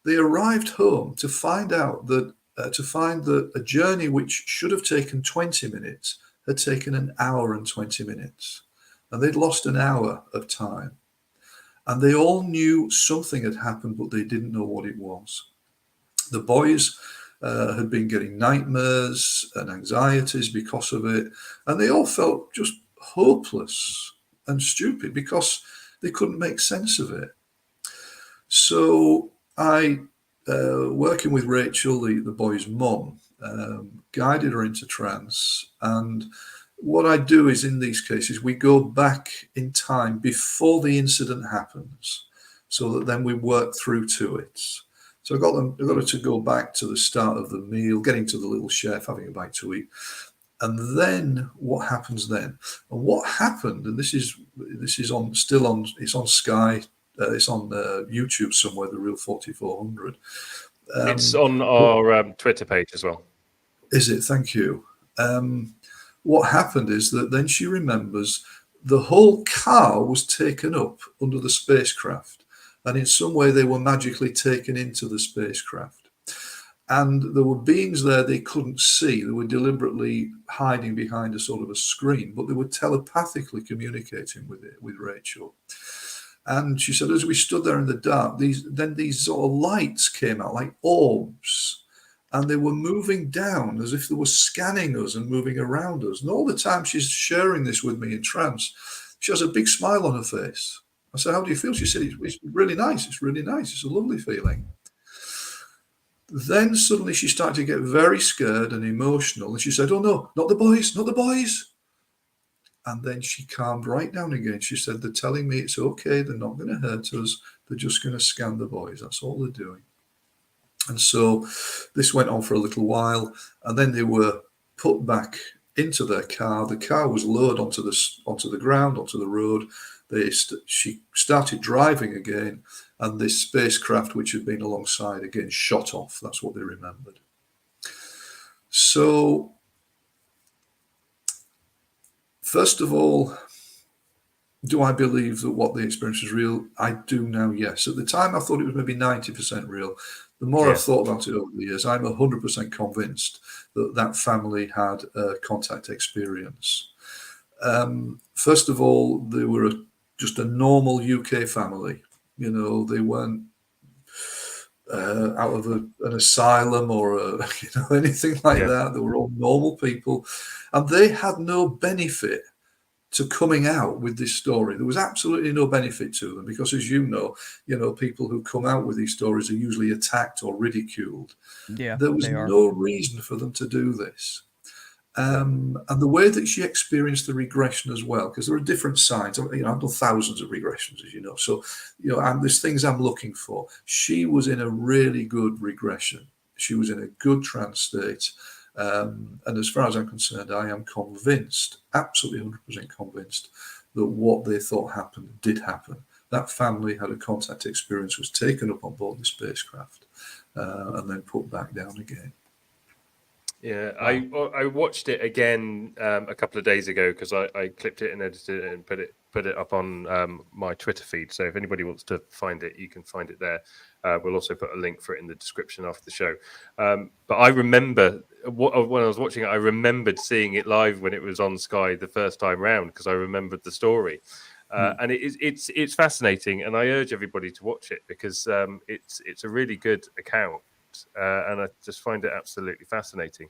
They arrived home to find out that to find that a journey which should have taken 20 minutes had taken an hour and 20 minutes. And they'd lost an hour of time. And they all knew something had happened, but they didn't know what it was. The boys had been getting nightmares and anxieties because of it. And they all felt just hopeless and stupid because they couldn't make sense of it. So I, working with Rachel, the boy's mum, guided her into trance. And what I do is, in these cases, we go back in time before the incident happens, so that then we work through to it. So I got her to go back to the start of the meal, getting to the little chef, having a bite to eat. And then what happens then? And what happened, and this is it's on Sky, it's on YouTube somewhere, The Real 4400. It's on our Twitter page as well. Is it? Thank you. What happened is that then she remembers the whole car was taken up under the spacecraft, and in some way they were magically taken into the spacecraft. And there were beings there they couldn't see. They were deliberately hiding behind a sort of a screen, but they were telepathically communicating with Rachel. And she said, as we stood there in the dark, these sort of lights came out like orbs. And they were moving down as if they were scanning us and moving around us. And all the time she's sharing this with me in trance, she has a big smile on her face. I said, how do you feel? She said, it's really nice. It's really nice. It's a lovely feeling. Then suddenly she started to get very scared and emotional. And she said, oh no, not the boys, not the boys. And then she calmed right down again. She said, they're telling me it's okay. They're not going to hurt us. They're just going to scan the boys. That's all they're doing. And so this went on for a little while, and then they were put back into their car. The car was lowered onto the ground, onto the road. She started driving again, and this spacecraft, which had been alongside, again shot off. That's what they remembered. So, first of all, do I believe that what they experienced is real? I do now, yes. At the time, I thought it was maybe 90% real. The more I've thought about it over the years, I'm 100% convinced that family had a contact experience. First of all, they were just a normal UK family. You know, they weren't out of an asylum or anything like that. They were all normal people, and they had no benefit to coming out with this story. There was absolutely no benefit to them because, as you know, people who come out with these stories are usually attacked or ridiculed. Yeah, there was no reason for them to do this. And the way that she experienced the regression as well, because there are different sides. I've done thousands of regressions, as you know. So, there's things I'm looking for. She was in a really good regression. She was in a good trance state. And as far as I'm concerned, I am convinced, absolutely 100% convinced, that what they thought happened did happen. That family had a contact experience, was taken up on board the spacecraft, and then put back down again. Yeah, I watched it again a couple of days ago because I clipped it and edited it and put it up on my Twitter feed. So if anybody wants to find it, you can find it there. We'll also put a link for it in the description after the show. But I remember when I was watching it, I remembered seeing it live when it was on Sky the first time round because I remembered the story. And it's fascinating, and I urge everybody to watch it because it's a really good account. And I just find it absolutely fascinating.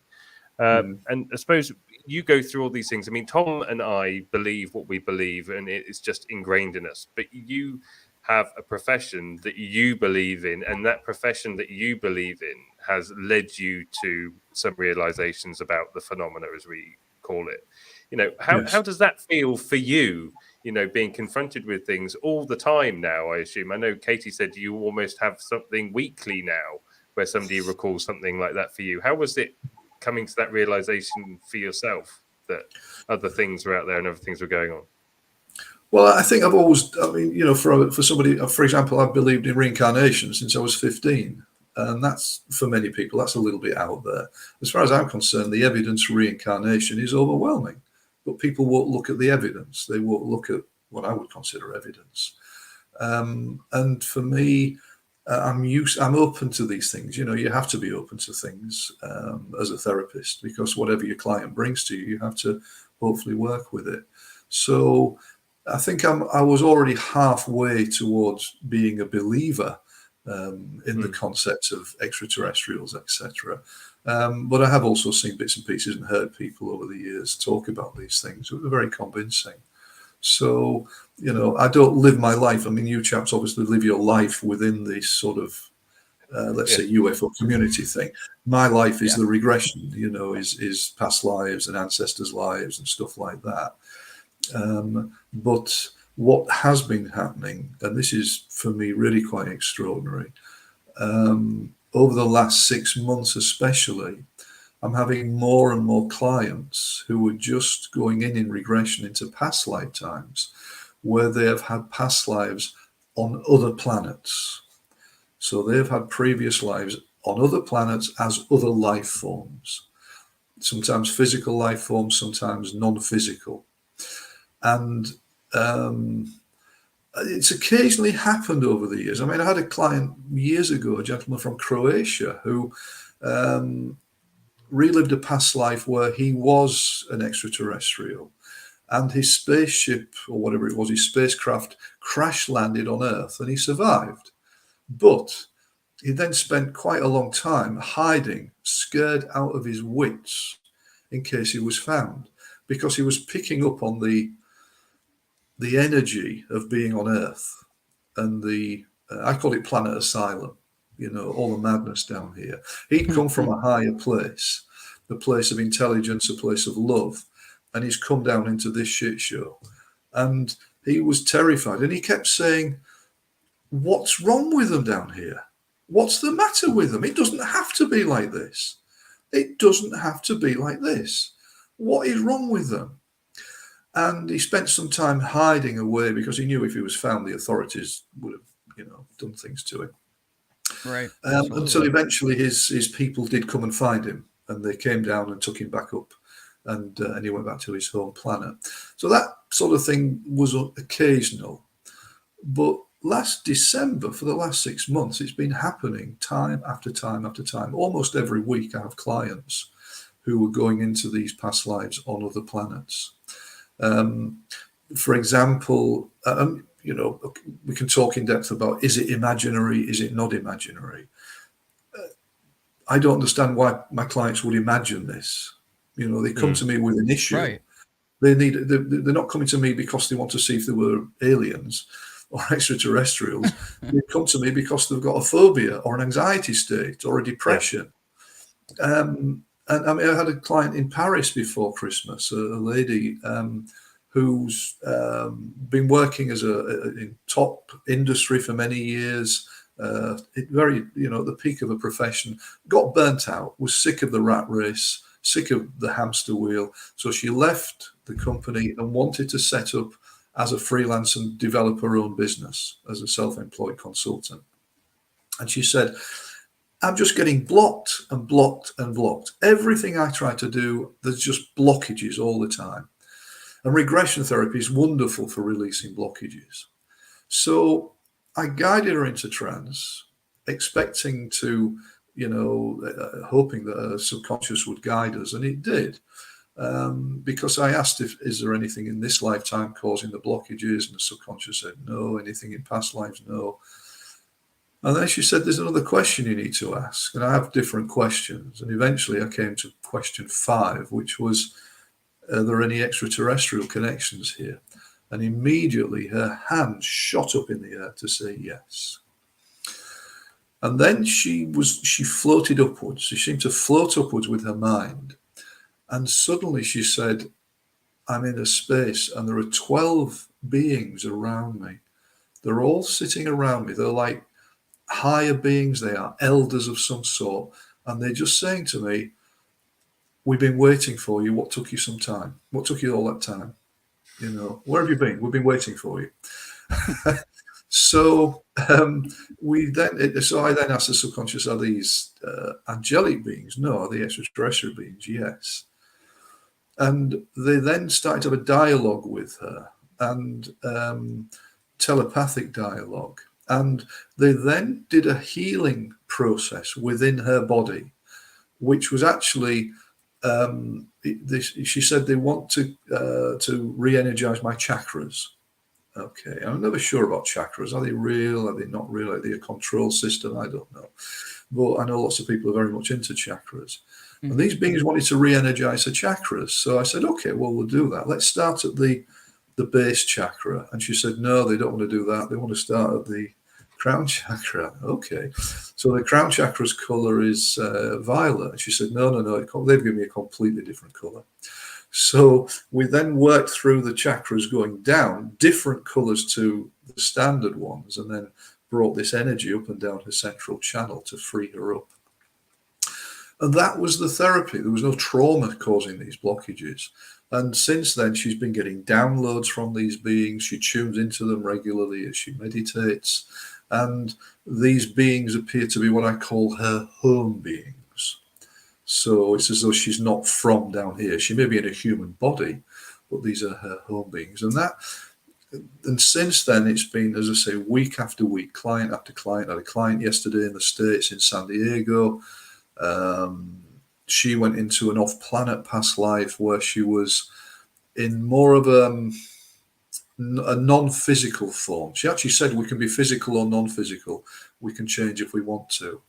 And I suppose you go through all these things. I mean, Tom and I believe what we believe, and it's just ingrained in us. But you have a profession that you believe in, and that profession that you believe in has led you to some realizations about the phenomena, as we call it. How does that feel for you? Being confronted with things all the time now, I assume. I know Katie said you almost have something weekly now where somebody recalls something like that for you. How was it coming to that realization for yourself that other things were out there and other things were going on? Well, I think I've always, for somebody, for example, I've believed in reincarnation since I was 15. And that's, for many people, that's a little bit out there. As far as I'm concerned, the evidence for reincarnation is overwhelming. But people won't look at the evidence. They won't look at what I would consider evidence. And for me, I'm open to these things. You know, you have to be open to things as a therapist, because whatever your client brings to you, you have to hopefully work with it. So I think I was already halfway towards being a believer in the concepts of extraterrestrials, etc. But I have also seen bits and pieces and heard people over the years talk about these things who are very convincing. So, you know, I don't live my life. I mean, you chaps obviously live your life within this sort of, let's say, UFO community thing. My life is the regression, you know, is past lives and ancestors' lives and stuff like that. But what has been happening, and this is for me really quite extraordinary, over the last 6 months especially, I'm having more and more clients who are just going in regression into past lifetimes where they have had past lives on other planets. So they've had previous lives on other planets as other life forms, sometimes physical life forms, sometimes non-physical. And it's occasionally happened over the years. I mean, I had a client years ago, a gentleman from Croatia, who relived a past life where he was an extraterrestrial and his spaceship, or whatever it was, his spacecraft crash landed on Earth and he survived. But he then spent quite a long time hiding, scared out of his wits in case he was found, because he was picking up on the energy of being on Earth and the, I call it planet asylum, you know, all the madness down here. He'd come from a higher place, a place of intelligence, a place of love, and he's come down into this shit show. And he was terrified. And he kept saying, what's wrong with them down here? What's the matter with them? It doesn't have to be like this. It doesn't have to be like this. What is wrong with them? And he spent some time hiding away because he knew if he was found, the authorities would have, you know, done things to him. Right. Until eventually his people did come and find him, and they came down and took him back up, and he went back to his home planet. So that sort of thing was occasional. But last December, for the last 6 months, it's been happening time after time after time. Almost every week I have clients who were going into these past lives on other planets. For example, you know, we can talk in depth about, is it imaginary? Is it not imaginary? I don't understand why my clients would imagine this. You know, they come to me with an issue. Right. They're not coming to me because they want to see if there were aliens or extraterrestrials. They come to me because they've got a phobia or an anxiety state or a depression. And I mean, I had a client in Paris before Christmas, a lady who's been working as in top industry for many years, very, you know, at the peak of a profession, got burnt out, was sick of the rat race, sick of the hamster wheel. So she left the company and wanted to set up as a freelance and develop her own business as a self-employed consultant. And she said, I'm just getting blocked and blocked and blocked. Everything I try to do, there's just blockages all the time. And regression therapy is wonderful for releasing blockages. So I guided her into trance, expecting to, you know, hoping that her subconscious would guide us. And it did. Because I asked is there anything in this lifetime causing the blockages? And the subconscious said no. Anything in past lives? No. And then she said, there's another question you need to ask. And I have different questions. And eventually I came to question 5, which was, are there any extraterrestrial connections here? And immediately her hand shot up in the air to say yes. And then she floated upwards. She seemed to float upwards with her mind. And suddenly she said, I'm in a space and there are 12 beings around me. They're all sitting around me. They're like higher beings. They are elders of some sort. And they're just saying to me, we've been waiting for you. What took you some time? What took you all that time? You know, where have you been? We've been waiting for you. So I then asked the subconscious, are these angelic beings? No. Are they extraterrestrial beings? Yes. And they then started to have a dialogue with her, and telepathic dialogue. And they then did a healing process within her body, which was actually, she said they want to re-energize my chakras. Okay, I'm never sure about chakras. Are they real? Are they not real? Are they a control system? I don't know. But I know lots of people are very much into chakras. And these beings wanted to re-energize the chakras. So I said, okay, well, we'll do that. Let's start at the base chakra. And she said, no, they don't want to do that. They want to start at the crown chakra. Okay. So the crown chakra's color is violet. And she said, no, they've given me a completely different color. So we then worked through the chakras going down, different colors to the standard ones, and then brought this energy up and down her central channel to free her up. And that was the therapy. There was no trauma causing these blockages. And since then, she's been getting downloads from these beings. She tunes into them regularly as she meditates. And these beings appear to be what I call her home beings. So it's as though she's not from down here. She may be in a human body, but these are her home beings. And since then, it's been, as I say, week after week, client after client. I had a client yesterday in the States, in San Diego. She went into an off-planet past life where she was in more of a non-physical form. She actually said we can be physical or non-physical. We can change if we want to.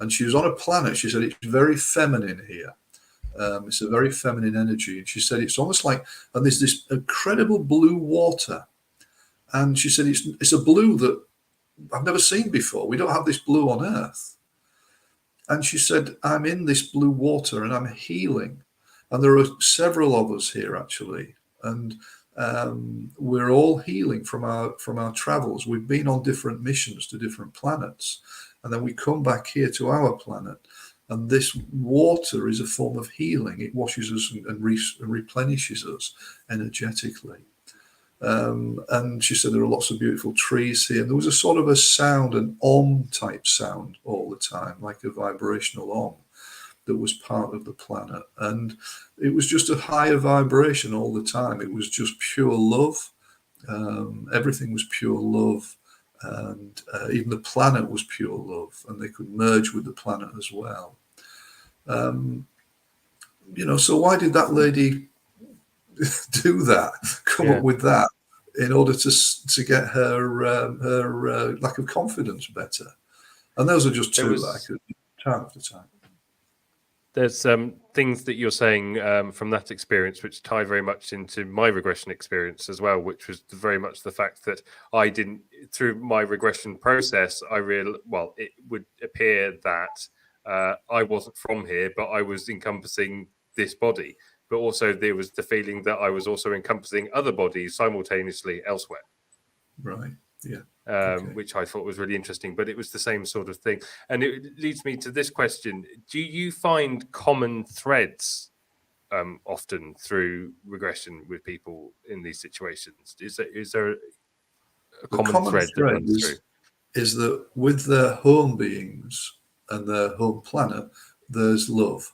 And she was on a planet. She said it's very feminine here. It's a very feminine energy. And she said it's almost like, and there's this incredible blue water. And she said it's a blue that I've never seen before. We don't have this blue on Earth. And she said, I'm in this blue water and I'm healing. And there are several of us here, actually. And we're all healing from our travels. We've been on different missions to different planets. And then we come back here to our planet. And this water is a form of healing. It washes us and replenishes us energetically. And she said there are lots of beautiful trees here. And there was a sort of a sound, an om type sound all the time, like a vibrational om that was part of the planet. And it was just a higher vibration all the time. It was just pure love. Everything was pure love. And even the planet was pure love. And they could merge with the planet as well. So why did that lady do that, come up with that in order to get her lack of confidence better? And those are just two that I could time after time. There's things that you're saying from that experience which tie very much into my regression experience as well, which was very much the fact that I didn't, through my regression process, it would appear that I wasn't from here, but I was encompassing this body. But also there was the feeling that I was also encompassing other bodies simultaneously elsewhere. Right, yeah. Which I thought was really interesting, but it was the same sort of thing. And it leads me to this question. Do you find common threads often through regression with people in these situations? Is there a common thread that runs through? Is that with their home beings and their home planet, there's love.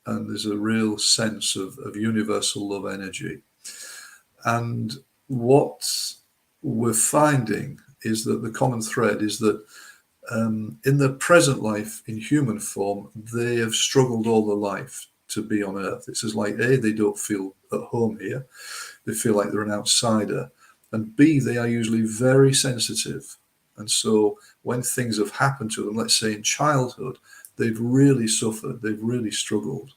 And there's a real sense of universal love energy. And what we're finding is that the common thread is that in their present life, in human form, they have struggled all their life to be on Earth. It's as like, A, they don't feel at home here. They feel like they're an outsider. And B, they are usually very sensitive. And so when things have happened to them, let's say in childhood, they've really suffered, they've really struggled.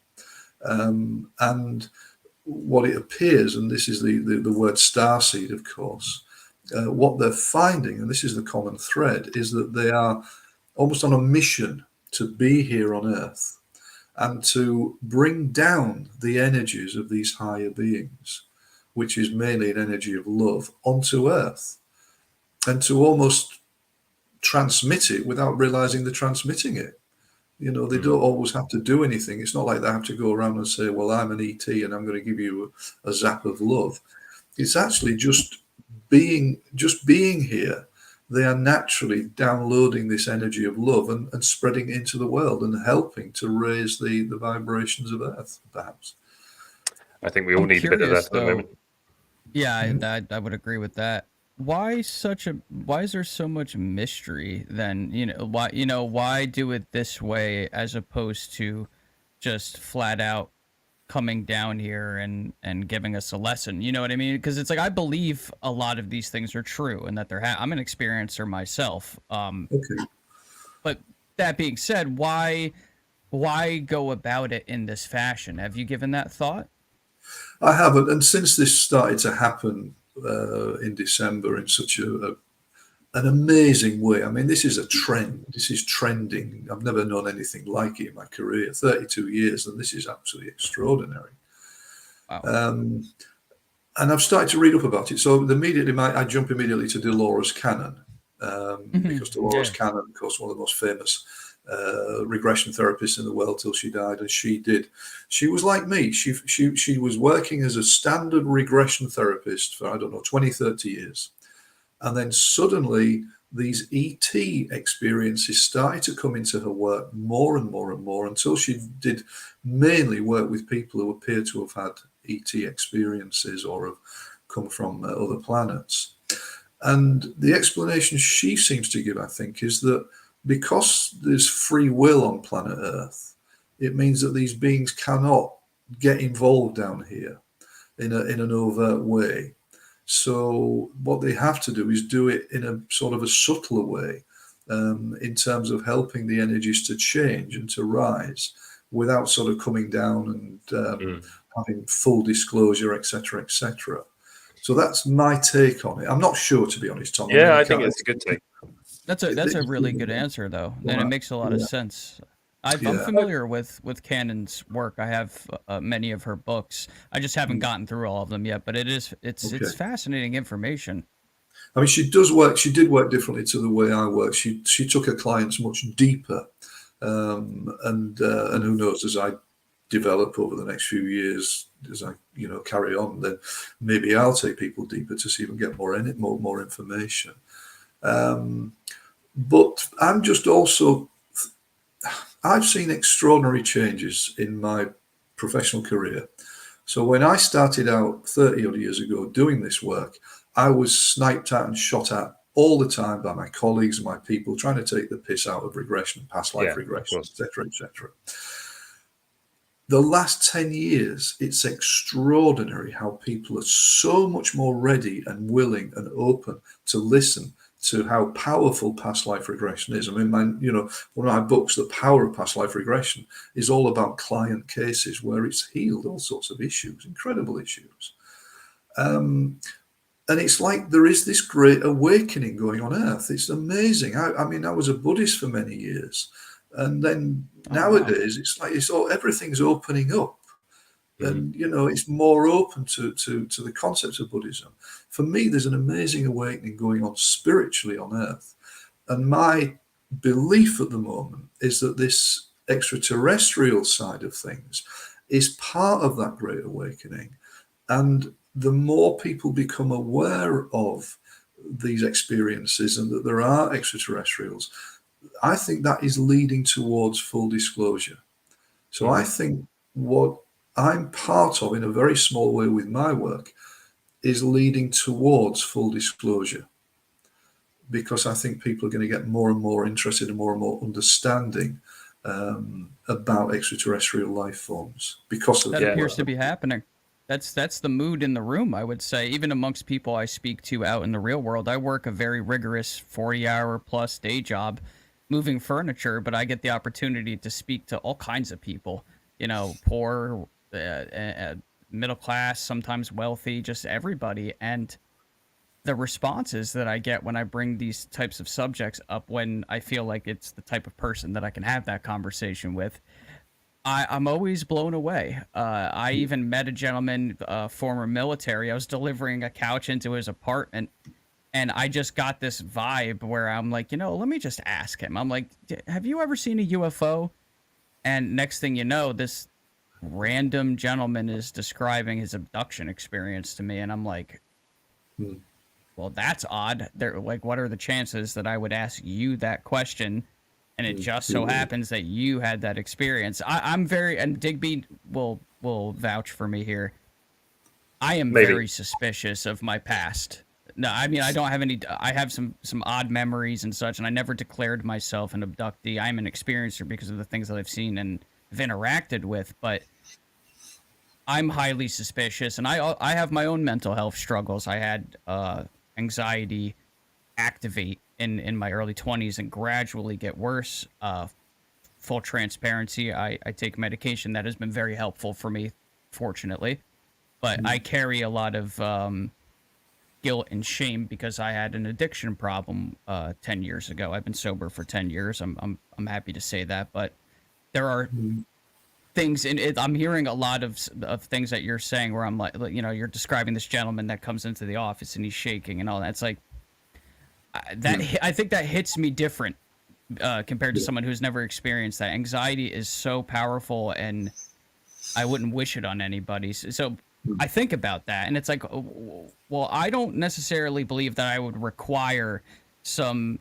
And what it appears, and this is the word starseed, of course, what they're finding, and this is the common thread, is that they are almost on a mission to be here on Earth and to bring down the energies of these higher beings, which is mainly an energy of love, onto Earth, and to almost transmit it without realizing they're transmitting it. They don't always have to do anything. It's not like they have to go around and say, well, I'm an ET and I'm going to give you a zap of love. It's actually just being here. They are naturally downloading this energy of love and spreading it into the world and helping to raise the vibrations of Earth, perhaps. I think we all need a bit of that at the moment. Yeah, I would agree with that. why is there so much mystery then? Why do it this way as opposed to just flat out coming down here and giving us a lesson? You know what I mean? Because it's like, I believe a lot of these things are true and that I'm an experiencer myself. Okay. But that being said, why go about it in this fashion? Have you given that thought? I haven't, and since this started to happen in December in such an amazing way. I mean, this is a trend. This is trending. I've never known anything like it in my career, 32 years, and this is absolutely extraordinary. Wow. And I've started to read up about it. So I jump immediately to Dolores Cannon, because Dolores Cannon, of course, one of the most famous regression therapists in the world till she died, and she was like me. She was working as a standard regression therapist for, 20, 30 years. And then suddenly these ET experiences started to come into her work more and more and more, until she did mainly work with people who appear to have had ET experiences or have come from other planets. And the explanation she seems to give, I think, is that because there's free will on planet Earth, it means that these beings cannot get involved down here in an overt way. So what they have to do is do it in a sort of a subtler way, in terms of helping the energies to change and to rise without sort of coming down and having full disclosure, etc., etc. So that's my take on it. I'm not sure, to be honest, Tom. Yeah, I think it's a good take. That's a really good answer, though, and it makes a lot of sense. I'm familiar with Cannon's work. I have many of her books. I just haven't gotten through all of them yet, but it's fascinating information. I mean, she does work. She did work differently to the way I work. She took her clients much deeper, and who knows, as I develop over the next few years, as I carry on, then maybe I'll take people deeper to see if we can get more information. But I'm just also, I've seen extraordinary changes in my professional career. So when I started out 30 odd years ago doing this work, I was sniped at and shot at all the time by my colleagues and my people trying to take the piss out of regression, past life regression, etc., etc. The last 10 years, it's extraordinary how people are so much more ready and willing and open to listen to how powerful past life regression is. I mean, one of my books, The Power of Past Life Regression, is all about client cases where it's healed all sorts of issues, incredible issues. And it's like there is this great awakening going on Earth. It's amazing. I mean, I was a Buddhist for many years. And then nowadays, it's like everything's opening up. And, it's more open to the concept of Buddhism. For me, there's an amazing awakening going on spiritually on Earth. And my belief at the moment is that this extraterrestrial side of things is part of that great awakening. And the more people become aware of these experiences and that there are extraterrestrials, I think that is leading towards full disclosure. So I think what I'm part of, in a very small way with my work, is leading towards full disclosure, because I think people are going to get more and more interested and more understanding about extraterrestrial life forms because of that appears to be happening. That's the mood in the room, I would say, even amongst people I speak to out in the real world. I work a very rigorous 40-hour plus day job moving furniture, but I get the opportunity to speak to all kinds of people, poor, middle class, sometimes wealthy, just everybody. And the responses that I get when I bring these types of subjects up, when I feel like it's the type of person that I can have that conversation with, I'm always blown away. I even met a gentleman, former military. I was delivering a couch into his apartment, and I just got this vibe where I'm like, let me just ask him. I'm like, have you ever seen a UFO? And next thing you know, this random gentleman is describing his abduction experience to me, and I'm like, well, that's odd. They're like, what are the chances that I would ask you that question? And it just so happens that you had that experience. I'm very, and Digby will vouch for me here, I am very suspicious of my past. No, I mean, I don't have any. I have some odd memories and such, and I never declared myself an abductee. I'm an experiencer because of the things that I've seen and have interacted with, but I'm highly suspicious, and I have my own mental health struggles. I had anxiety activate in my early 20s and gradually get worse. Full transparency, I take medication that has been very helpful for me, fortunately, but I carry a lot of guilt and shame because I had an addiction problem 10 years ago. I've been sober for 10 years. I'm happy to say that, but there are things in it. I'm hearing a lot of things that you're saying where I'm like, you know, you're describing this gentleman that comes into the office and he's shaking and all that. It's like I think that hits me different compared to someone who's never experienced that. Anxiety is so powerful, and I wouldn't wish it on anybody. So I think about that, and it's like, well, I don't necessarily believe that I would require some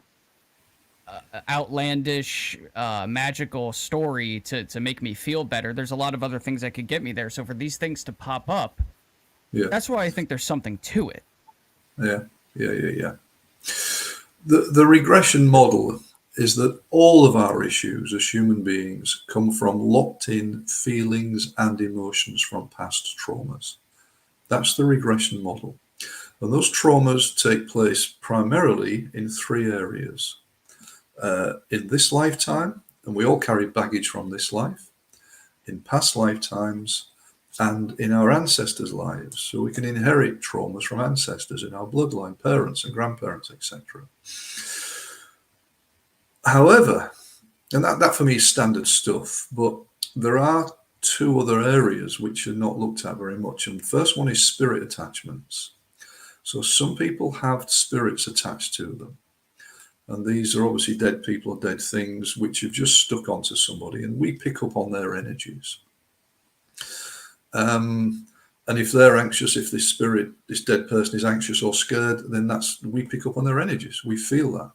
outlandish, magical story to make me feel better. There's a lot of other things that could get me there. So for these things to pop up, that's why I think there's something to it. Yeah. The regression model is that all of our issues as human beings come from locked-in feelings and emotions from past traumas. That's the regression model. And those traumas take place primarily in three areas. In this lifetime, and we all carry baggage from this life, in past lifetimes, and in our ancestors' lives. So we can inherit traumas from ancestors in our bloodline, parents and grandparents, etc. However, and that for me is standard stuff, but there are two other areas which are not looked at very much. And the first one is spirit attachments. So some people have spirits attached to them. And these are obviously dead people or dead things which have just stuck onto somebody, and we pick up on their energies. And if they're anxious, if this spirit, this dead person is anxious or scared, then we pick up on their energies. We feel that.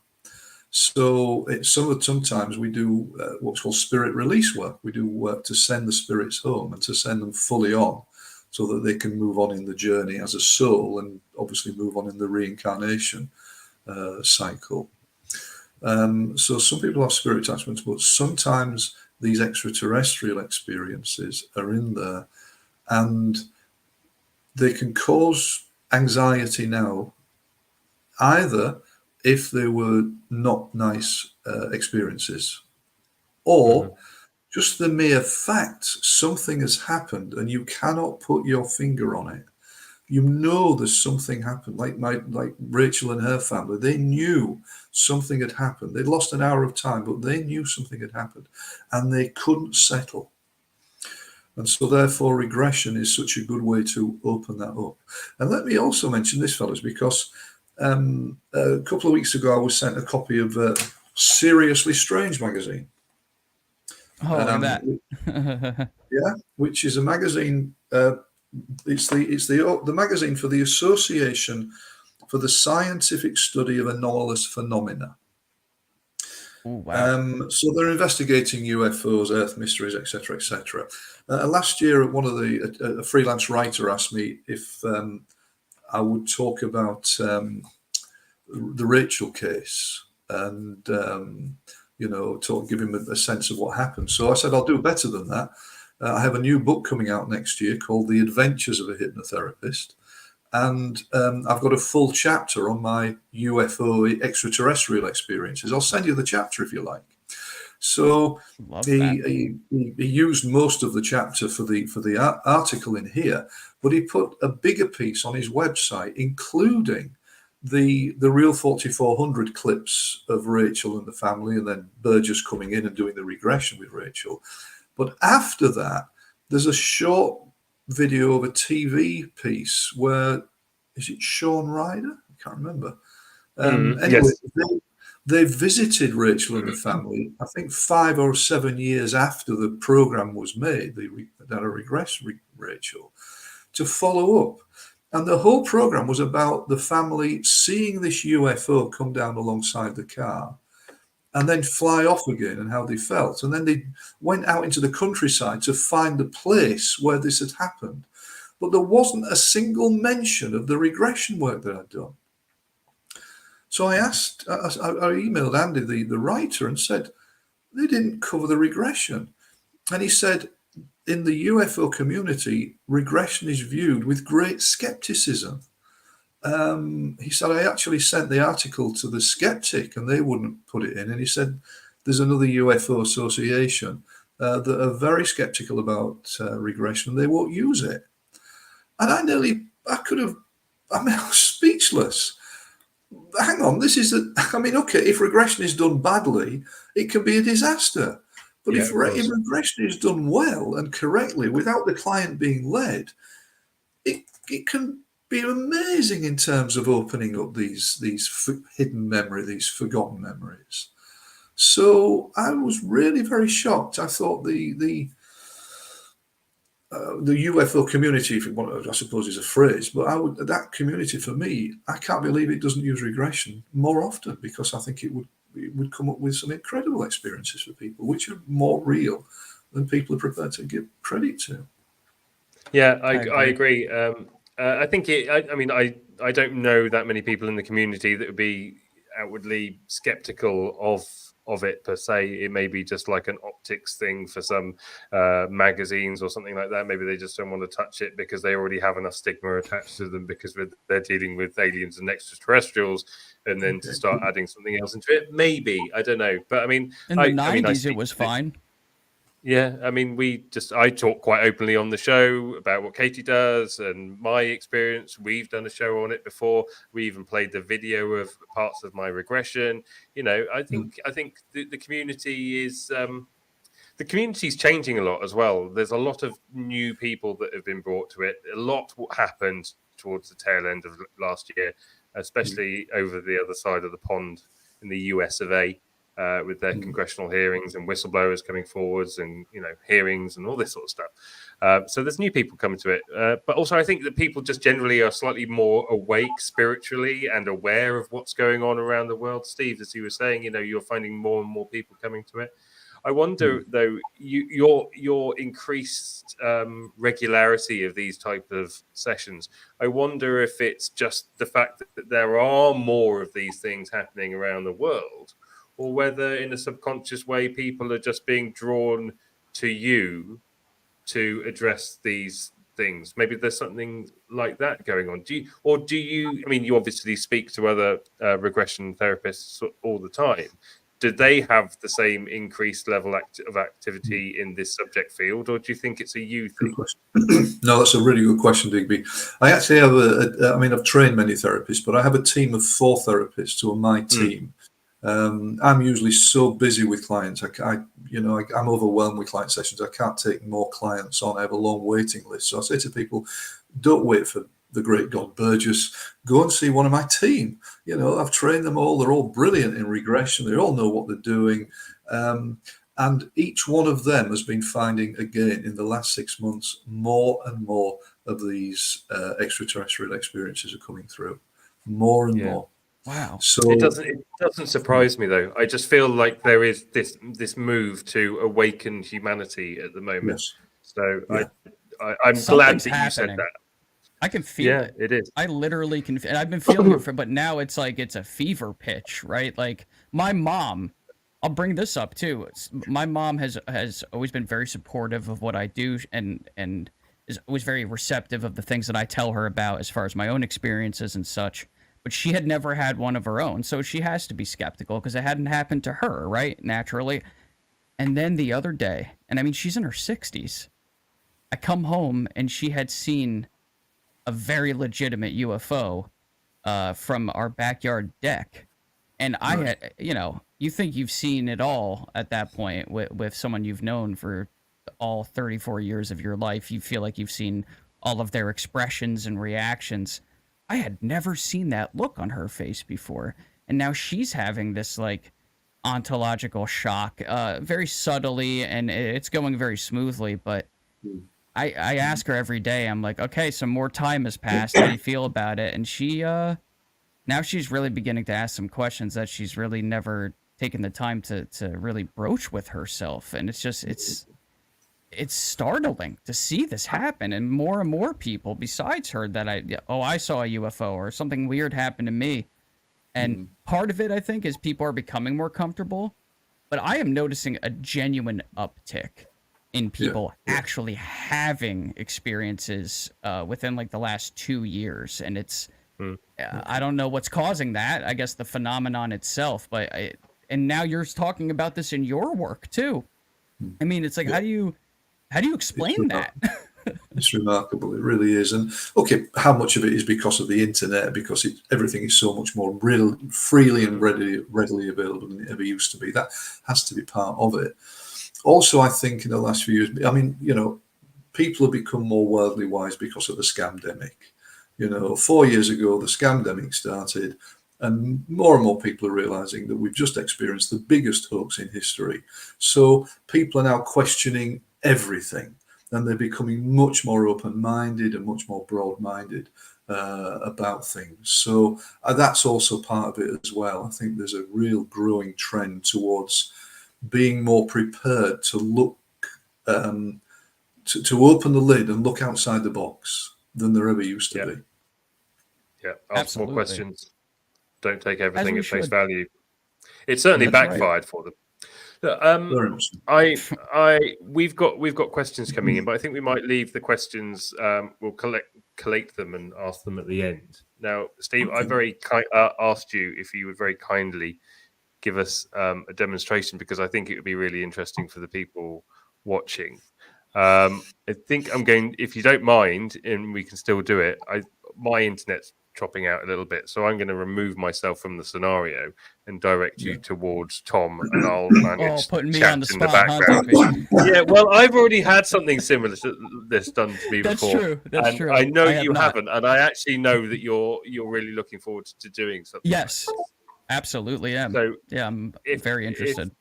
So sometimes we do what's called spirit release work. We do work to send the spirits home and to send them fully on so that they can move on in the journey as a soul and obviously move on in the reincarnation cycle. So some people have spirit attachments, but sometimes these extraterrestrial experiences are in there and they can cause anxiety now, either if they were not nice experiences, or just the mere fact something has happened and you cannot put your finger on it. You know there's something happened, like Rachel and her family. They knew something had happened. They'd lost an hour of time, but they knew something had happened and they couldn't settle. And so therefore regression is such a good way to open that up. And let me also mention this, fellas, because a couple of weeks ago I was sent a copy of Seriously Strange magazine. Oh, look at that. Yeah, which is a magazine. It's the magazine for the Association for the Scientific Study of Anomalous Phenomena. Oh, wow. So they're investigating UFOs, Earth mysteries, etc., etc. Last year, a freelance writer asked me if I would talk about the Rachel case and give him a sense of what happened. So I said I'll do better than that. I have a new book coming out next year called The Adventures of a Hypnotherapist. And I've got a full chapter on my UFO extraterrestrial experiences. I'll send you the chapter if you like. So he used most of the chapter for the article in here, but he put a bigger piece on his website, including the Real 4400 clips of Rachel and the family, and then Burgess coming in and doing the regression with Rachel. But after that, there's a short video of a TV piece where, is it Sean Ryder? I can't remember. Anyway, they visited Rachel and the family, I think 5 or 7 years after the program was made, that regressed Rachel, to follow up. And the whole program was about the family seeing this UFO come down alongside the car and then fly off again and how they felt. And then they went out into the countryside to find the place where this had happened. But there wasn't a single mention of the regression work that I'd done. So I asked, I emailed Andy, the writer, and said, they didn't cover the regression. And he said, in the UFO community, regression is viewed with great skepticism. He said, I actually sent the article to the skeptic and they wouldn't put it in. And he said, there's another UFO association that are very skeptical about regression. They won't use it. And I was speechless. Hang on, okay, if regression is done badly, it can be a disaster. But if regression is done well and correctly, without the client being led, it can be amazing in terms of opening up these hidden memory, these forgotten memories. So I was really very shocked. I thought the UFO community, if you want, I suppose is a phrase, but that community for me, I can't believe it doesn't use regression more often, because I think it would come up with some incredible experiences for people, which are more real than people are prepared to give credit to. Yeah, I agree. I think I don't know that many people in the community that would be outwardly skeptical of it per se. It may be just like an optics thing for some magazines or something like that. Maybe they just don't want to touch it because they already have enough stigma attached to them because they're dealing with aliens and extraterrestrials, and then to start adding something else into it, maybe, I don't know. But I mean, in the 90s, it was fine. Yeah, I mean, I talk quite openly on the show about what Katie does and my experience. We've done a show on it before. We even played the video of parts of my regression. You know, I think the community is the community's changing a lot as well. There's a lot of new people that have been brought to it. A lot happened towards the tail end of last year, especially over the other side of the pond in the US of A. With their congressional hearings and whistleblowers coming forwards and, you know, hearings and all this sort of stuff. So there's new people coming to it. But also I think that people just generally are slightly more awake spiritually and aware of what's going on around the world. Steve, as you were saying, you know, you're finding more and more people coming to it. I wonder, though, your increased regularity of these type of sessions, I wonder if it's just the fact that there are more of these things happening around the world, or whether in a subconscious way people are just being drawn to you to address these things. Maybe there's something like that going on. Do you, I mean, you obviously speak to other regression therapists all the time. Do they have the same increased level of activity in this subject field, or do you think it's a you thing? No, that's a really good question, Digby. I actually have I've trained many therapists, but I have a team of 4 therapists who are my team. I'm usually so busy with clients. I'm overwhelmed with client sessions. I can't take more clients on. I have a long waiting list. So I say to people, don't wait for the great Don Burgess. Go and see one of my team. You know, I've trained them all. They're all brilliant in regression. They all know what they're doing. And each one of them has been finding, again, in the last 6 months, more and more of these extraterrestrial experiences are coming through. More and more. Wow. So it doesn't surprise me, though. I just feel like there is this move to awaken humanity at the moment. Yes. So yeah. I'm glad that you said that. I can feel it. It is. I literally can, and I've been feeling it but now it's like it's a fever pitch, right? Like my mom, I'll bring this up too. My mom has always been very supportive of what I do and is always very receptive of the things that I tell her about as far as my own experiences and such. But she had never had one of her own, so she has to be skeptical because it hadn't happened to her, right? Naturally. And then the other day, and I mean, she's in her 60s. I come home and she had seen a very legitimate UFO from our backyard deck. And I had, you know, you think you've seen it all at that point with someone you've known for all 34 years of your life. You feel like you've seen all of their expressions and reactions. I had never seen that look on her face before. And now she's having this like ontological shock, very subtly, and it's going very smoothly. But I ask her every day, I'm like, okay, some more time has passed. How do you feel about it? And she, now she's really beginning to ask some questions that she's really never taken the time to really broach with herself. And it's just, it's startling to see this happen, and more people besides her that I saw a UFO or something weird happened to me. And part of it, I think, is people are becoming more comfortable. But I am noticing a genuine uptick in people actually having experiences within like the last 2 years. And it's, I don't know what's causing that. I guess the phenomenon itself. But and now you're talking about this in your work too. I mean, it's like, how do you explain that? It's remarkable. It really is. And okay, how much of it is because of the internet? Because everything is so much more freely and readily available than it ever used to be. That has to be part of it. Also, I think in the last few years, I mean, people have become more worldly wise because of the scamdemic. 4 years ago, the scamdemic started, and more people are realizing that we've just experienced the biggest hoax in history. So people are now questioning everything, and they're becoming much more open-minded and much more broad-minded about things. So that's also part of it as well. I think there's a real growing trend towards being more prepared to look, to open the lid and look outside the box than there ever used to be. Yeah, ask more questions. Don't take everything at face should. value. It certainly backfired for them. We've got questions coming in, but I think we might leave the questions. We'll collate them and ask them at the end. Now, Steve, I very asked you if you would very kindly give us a demonstration, because I think it would be really interesting for the people watching. I think I'm going, if you don't mind, and we can still do it. My internet's chopping out a little bit, so I'm going to remove myself from the scenario and direct you towards Tom, and I'll manage putting me chat on the in spot, the background. Yeah, well, I've already had something similar to this done to me That's before. true. That's true. I know I you have haven't, and I actually know that you're really looking forward to doing something. Yes, absolutely am. So yeah, I'm very interested. If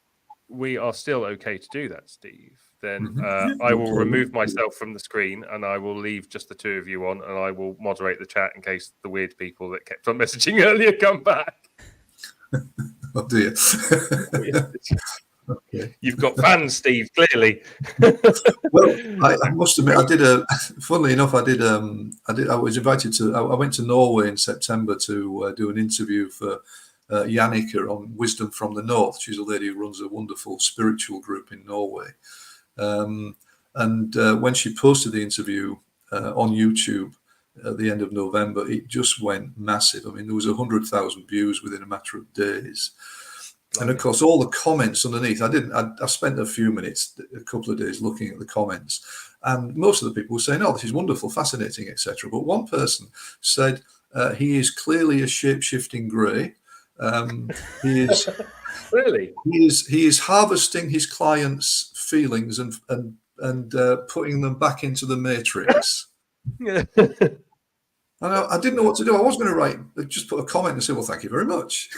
we are still okay to do that, Steve, then I will remove myself from the screen, and I will leave just the two of you on, and I will moderate the chat in case the weird people that kept on messaging earlier come back. Oh dear. Okay. You've got fans, Steve, clearly. Well, I must admit, funnily enough, I was invited to, I went to Norway in September to do an interview for Jannica on Wisdom from the North. She's a lady who runs a wonderful spiritual group in Norway. And when she posted the interview on YouTube at the end of November, it just went massive. I mean, there was 100,000 views within a matter of days. And of course, all the comments underneath, I spent a few minutes, a couple of days looking at the comments, and most of the people were saying, oh, this is wonderful, fascinating, etc. But one person said, he is clearly a shape-shifting grey. He is really. He is harvesting his clients' feelings and putting them back into the matrix. And I didn't know what to do. I was going to just put a comment and say, well, thank you very much.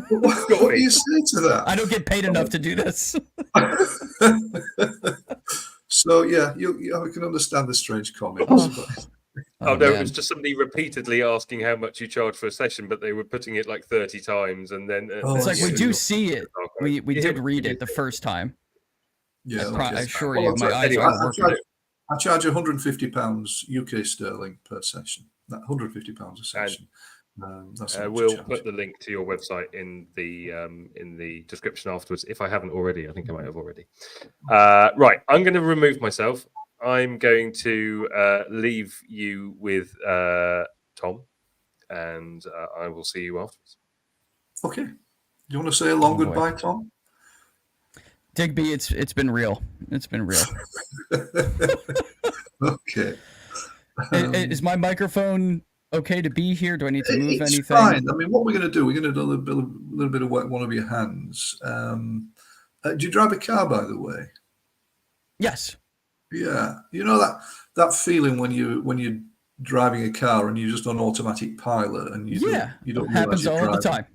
What do you say to that? I don't get paid enough to do this. So yeah, I can understand the strange comments. No, it was just somebody repeatedly asking how much you charge for a session, but they were putting it like 30 times, and then it's like we do see it. We did read it the first time. Yeah, I assure you, my eyes aren't working. I charge £150 UK sterling per session. £150 a session. We'll put the link to your website in the description afterwards, if I haven't already. I think I might have already. Right, I'm going to remove myself. I'm going to leave you with Tom, and I will see you afterwards. Okay. Do you want to say a long goodbye, Tom? Digby, it's been real. It's been real. Okay. Is my microphone okay to be here? Do I need to move anything? It's fine. I mean, what we're going to do, we're going to do a little bit of work, one of your hands. Do you drive a car, by the way? Yes. Yeah. You know that feeling when you're driving a car and you're just on automatic pilot and you don't it happens all the time.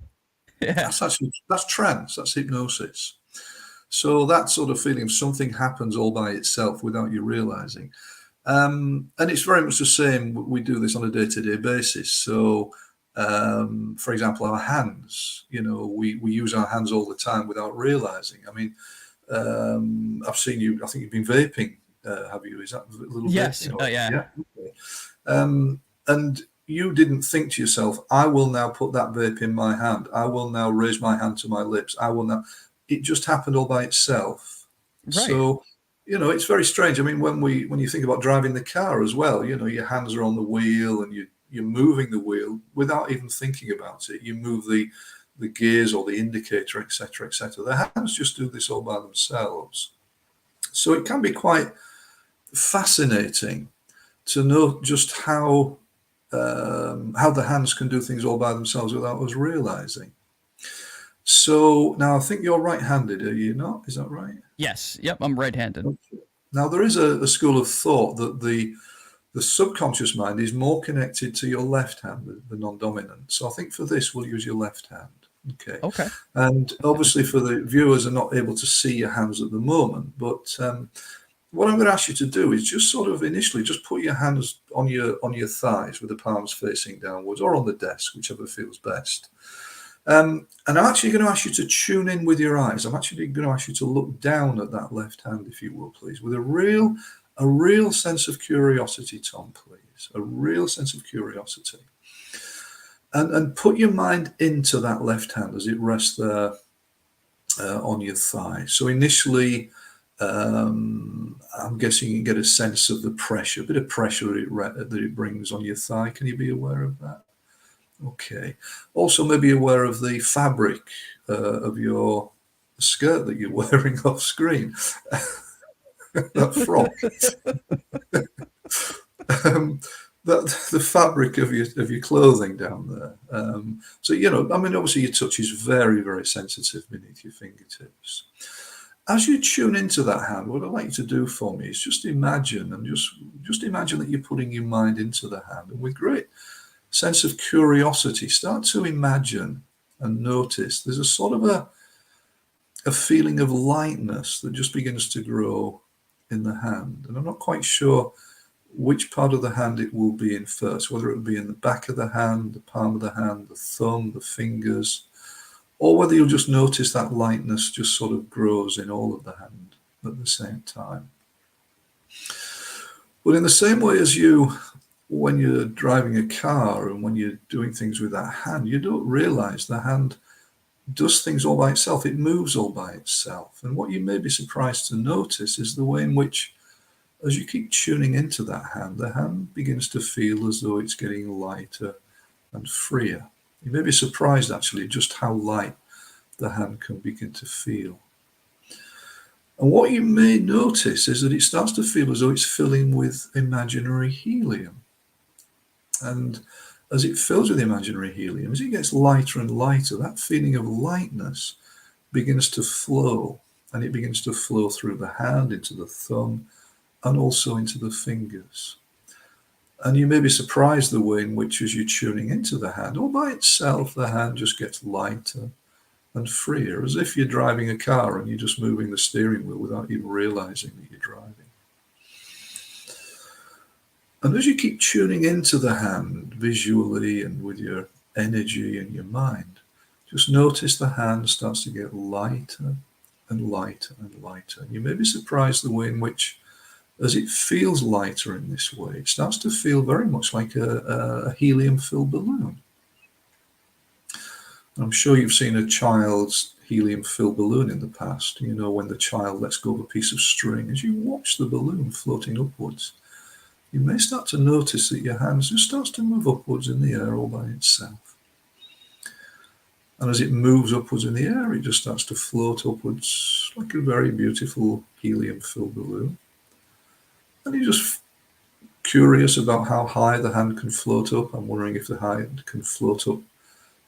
Yeah. That's trance. That's hypnosis. So that sort of feeling of something happens all by itself without you realizing. And it's very much the same. We do this on a day-to-day basis. So, for example, our hands, we use our hands all the time without realizing. I mean, I've seen you, I think you've been vaping, have you? Is that a little yes. bit? Yeah. Okay. And, you didn't think to yourself, I will now put that vape in my hand. I will now raise my hand to my lips. I will now. It just happened all by itself. Right. So, it's very strange. I mean, when you think about driving the car as well, your hands are on the wheel and you're moving the wheel without even thinking about it. You move the gears or the indicator, etc., etc. The hands just do this all by themselves. So it can be quite fascinating to know just how the hands can do things all by themselves without us realizing. So now I think you're right-handed, are you not? Is that right? Yes. Yep. I'm right-handed. Okay. Now there is a school of thought that the subconscious mind is more connected to your left hand, the non-dominant. So I think for this we'll use your left hand. Okay. Okay. And obviously for the viewers are not able to see your hands at the moment, but what I'm going to ask you to do is just sort of initially just put your hands on your thighs with the palms facing downwards, or on the desk, whichever feels best. And I'm actually going to ask you to tune in with your eyes. I'm actually going to ask you to look down at that left hand, if you will, please, with a real sense of curiosity, Tom, please, a real sense of curiosity. And put your mind into that left hand as it rests there on your thigh. So initially, I'm guessing you get a sense of the pressure, a bit of pressure that it brings on your thigh. Can you be aware of that? Okay. Also, maybe aware of the fabric of your skirt that you're wearing off screen. That frock. The fabric of your clothing down there. So, obviously your touch is very, very sensitive beneath your fingertips. As you tune into that hand, what I'd like you to do for me is just imagine that you're putting your mind into the hand, and with great sense of curiosity, start to imagine and notice there's a sort of a feeling of lightness that just begins to grow in the hand. And I'm not quite sure which part of the hand it will be in first, whether it will be in the back of the hand, the palm of the hand, the thumb, the fingers, or whether you'll just notice that lightness just sort of grows in all of the hand at the same time. But in the same way as when you're driving a car and when you're doing things with that hand, you don't realize the hand does things all by itself. It moves all by itself. And what you may be surprised to notice is the way in which, as you keep tuning into that hand, the hand begins to feel as though it's getting lighter and freer. You may be surprised, actually, just how light the hand can begin to feel. And what you may notice is that it starts to feel as though it's filling with imaginary helium. And as it fills with imaginary helium, as it gets lighter and lighter, that feeling of lightness begins to flow. And it begins to flow through the hand, into the thumb, and also into the fingers. And you may be surprised the way in which, as you're tuning into the hand, all by itself, the hand just gets lighter and freer, as if you're driving a car and you're just moving the steering wheel without even realizing that you're driving. And as you keep tuning into the hand visually and with your energy and your mind, just notice the hand starts to get lighter and lighter and lighter. And you may be surprised the way in which, as it feels lighter in this way, it starts to feel very much like a helium-filled balloon. I'm sure you've seen a child's helium-filled balloon in the past. When the child lets go of a piece of string, as you watch the balloon floating upwards, you may start to notice that your hand just starts to move upwards in the air all by itself. And as it moves upwards in the air, it just starts to float upwards like a very beautiful helium-filled balloon. And you're just curious about how high the hand can float up. I'm wondering if the hand can float up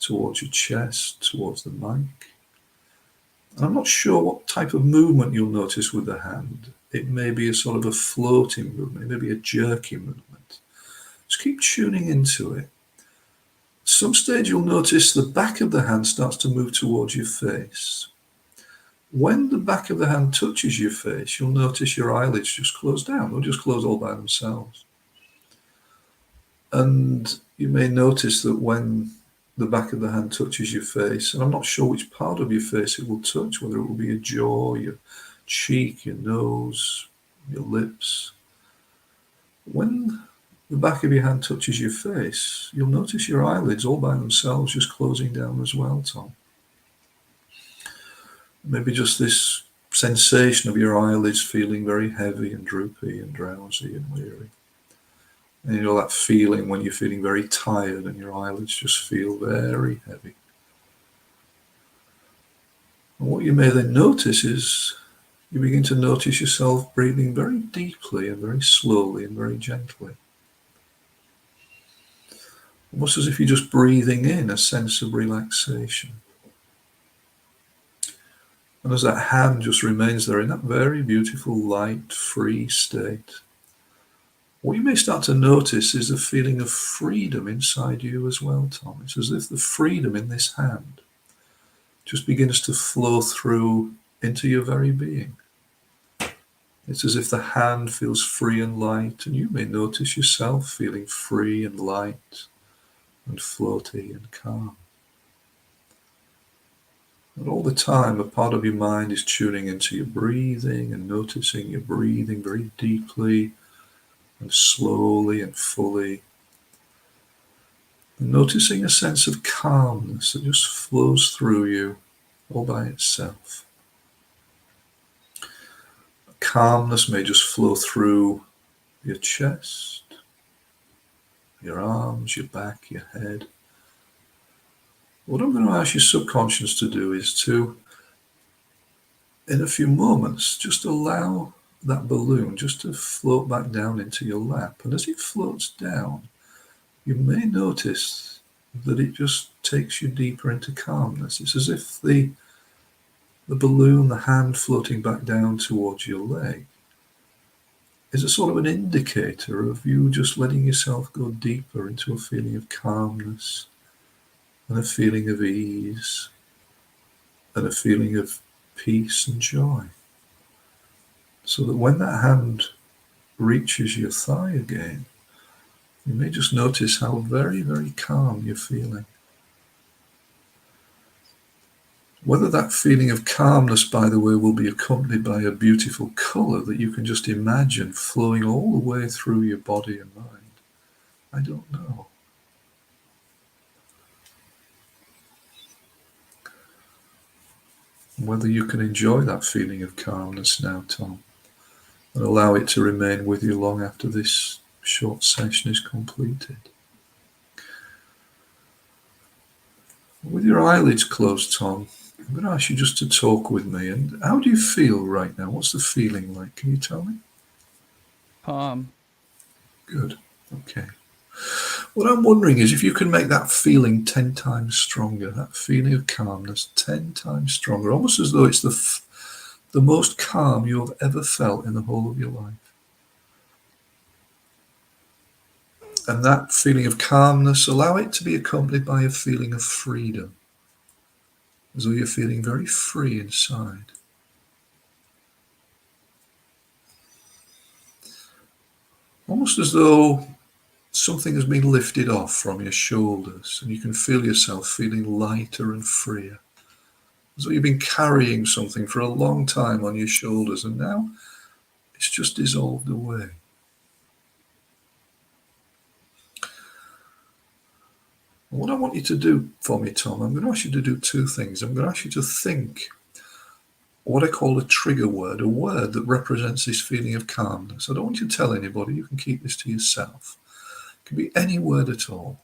towards your chest, towards the mic. And I'm not sure what type of movement you'll notice with the hand. It may be a sort of a floating movement. It may be a jerky movement. Just keep tuning into it. At some stage you'll notice the back of the hand starts to move towards your face. When the back of the hand touches your face, you'll notice your eyelids just close down. They'll just close all by themselves. And you may notice that when the back of the hand touches your face, and I'm not sure which part of your face it will touch, whether it will be your jaw, your cheek, your nose, your lips. When the back of your hand touches your face, you'll notice your eyelids all by themselves just closing down as well, Tom. Maybe just this sensation of your eyelids feeling very heavy and droopy and drowsy and weary. And you know that feeling when you're feeling very tired and your eyelids just feel very heavy. And what you may then notice is you begin to notice yourself breathing very deeply and very slowly and very gently. Almost as if you're just breathing in a sense of relaxation. And as that hand just remains there in that very beautiful, light, free state, what you may start to notice is a feeling of freedom inside you as well, Tom. It's as if the freedom in this hand just begins to flow through into your very being. It's as if the hand feels free and light, and you may notice yourself feeling free and light and floaty and calm. And all the time, a part of your mind is tuning into your breathing and noticing your breathing very deeply and slowly and fully. And noticing a sense of calmness that just flows through you all by itself. Calmness may just flow through your chest, your arms, your back, your head. What I'm going to ask your subconscious to do is to, in a few moments, just allow that balloon just to float back down into your lap. And as it floats down, you may notice that it just takes you deeper into calmness. It's as if the balloon, the hand floating back down towards your leg, is a sort of an indicator of you just letting yourself go deeper into a feeling of calmness and a feeling of ease and a feeling of peace and joy. So that when that hand reaches your thigh again, you may just notice how very, very calm you're feeling. Whether that feeling of calmness, by the way, will be accompanied by a beautiful color that you can just imagine flowing all the way through your body and mind, I don't know. Whether you can enjoy that feeling of calmness now, Tom, and allow it to remain with you long after this short session is completed. With your eyelids closed, Tom, I'm going to ask you just to talk with me. And how do you feel right now? What's the feeling like? Can you tell me? Good. Okay. What I'm wondering is if you can make that feeling 10 times stronger, that feeling of calmness 10 times stronger, almost as though it's the most calm you have ever felt in the whole of your life. And that feeling of calmness, allow it to be accompanied by a feeling of freedom, as though you're feeling very free inside. Almost as though something has been lifted off from your shoulders and you can feel yourself feeling lighter and freer. As though you've been carrying something for a long time on your shoulders and now it's just dissolved away. What I want you to do for me, Tom, I'm going to ask you to do two things. I'm going to ask you to think what I call a trigger word, a word that represents this feeling of calmness. I don't want you to tell anybody. You can keep this to yourself. It can be any word at all.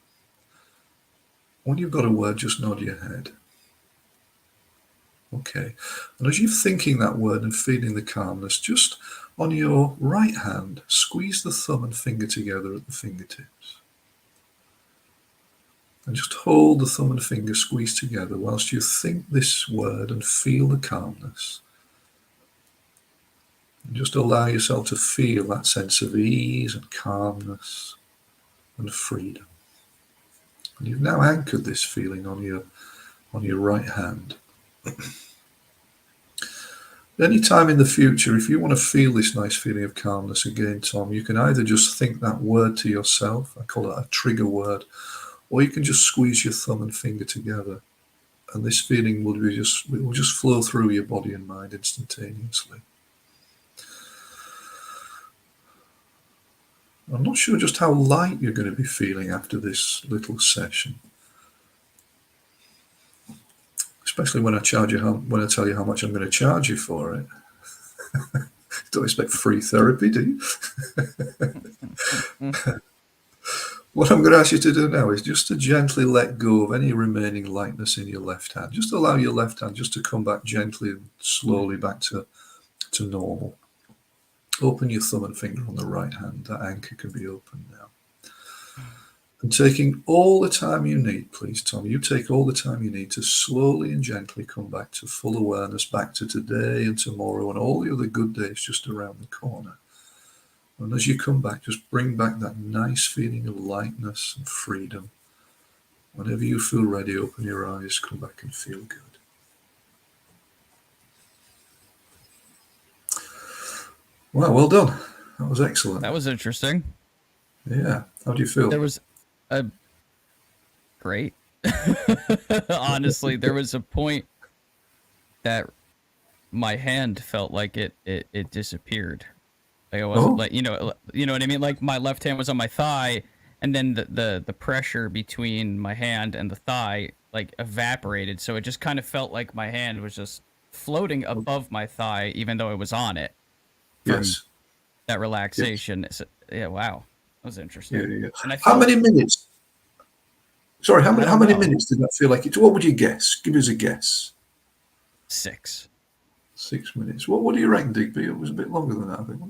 When you've got a word, just nod your head. Okay. And as you're thinking that word and feeling the calmness, just on your right hand, squeeze the thumb and finger together at the fingertips. And just hold the thumb and finger squeezed together whilst you think this word and feel the calmness. And just allow yourself to feel that sense of ease and calmness and freedom. And you've now anchored this feeling on your right hand. Any time in the future, if you want to feel this nice feeling of calmness again, Tom, you can either just think that word to yourself, I call it a trigger word, or you can just squeeze your thumb and finger together, and this feeling will just flow through your body and mind instantaneously. I'm not sure just how light you're going to be feeling after this little session. Especially when I tell you how much I'm going to charge you for it. Don't expect free therapy, do you? What I'm going to ask you to do now is just to gently let go of any remaining lightness in your left hand. Just allow your left hand just to come back gently and slowly back to normal. Open your thumb and finger on the right hand. That anchor can be opened now. And taking all the time you need, please, Tom, you take all the time you need to slowly and gently come back to full awareness, back to today and tomorrow and all the other good days just around the corner. And as you come back, just bring back that nice feeling of lightness and freedom. Whenever you feel ready, open your eyes, come back and feel good. Well done. That was excellent. That was interesting. Yeah. How do you feel? There was a great. Honestly, there was a point that my hand felt like it disappeared. Like it wasn't like you know what I mean. Like my left hand was on my thigh, and then the pressure between my hand and the thigh like evaporated. So it just kind of felt like my hand was just floating above my thigh, even though it was on it. Yes. That relaxation. Yes. So, yeah. Wow. That was interesting. Yeah. And I how many minutes? Sorry, how many know. minutes did that feel like? What would you guess? Give us a guess. 6. 6 minutes. What do you reckon, Digby? It was a bit longer than that, I think.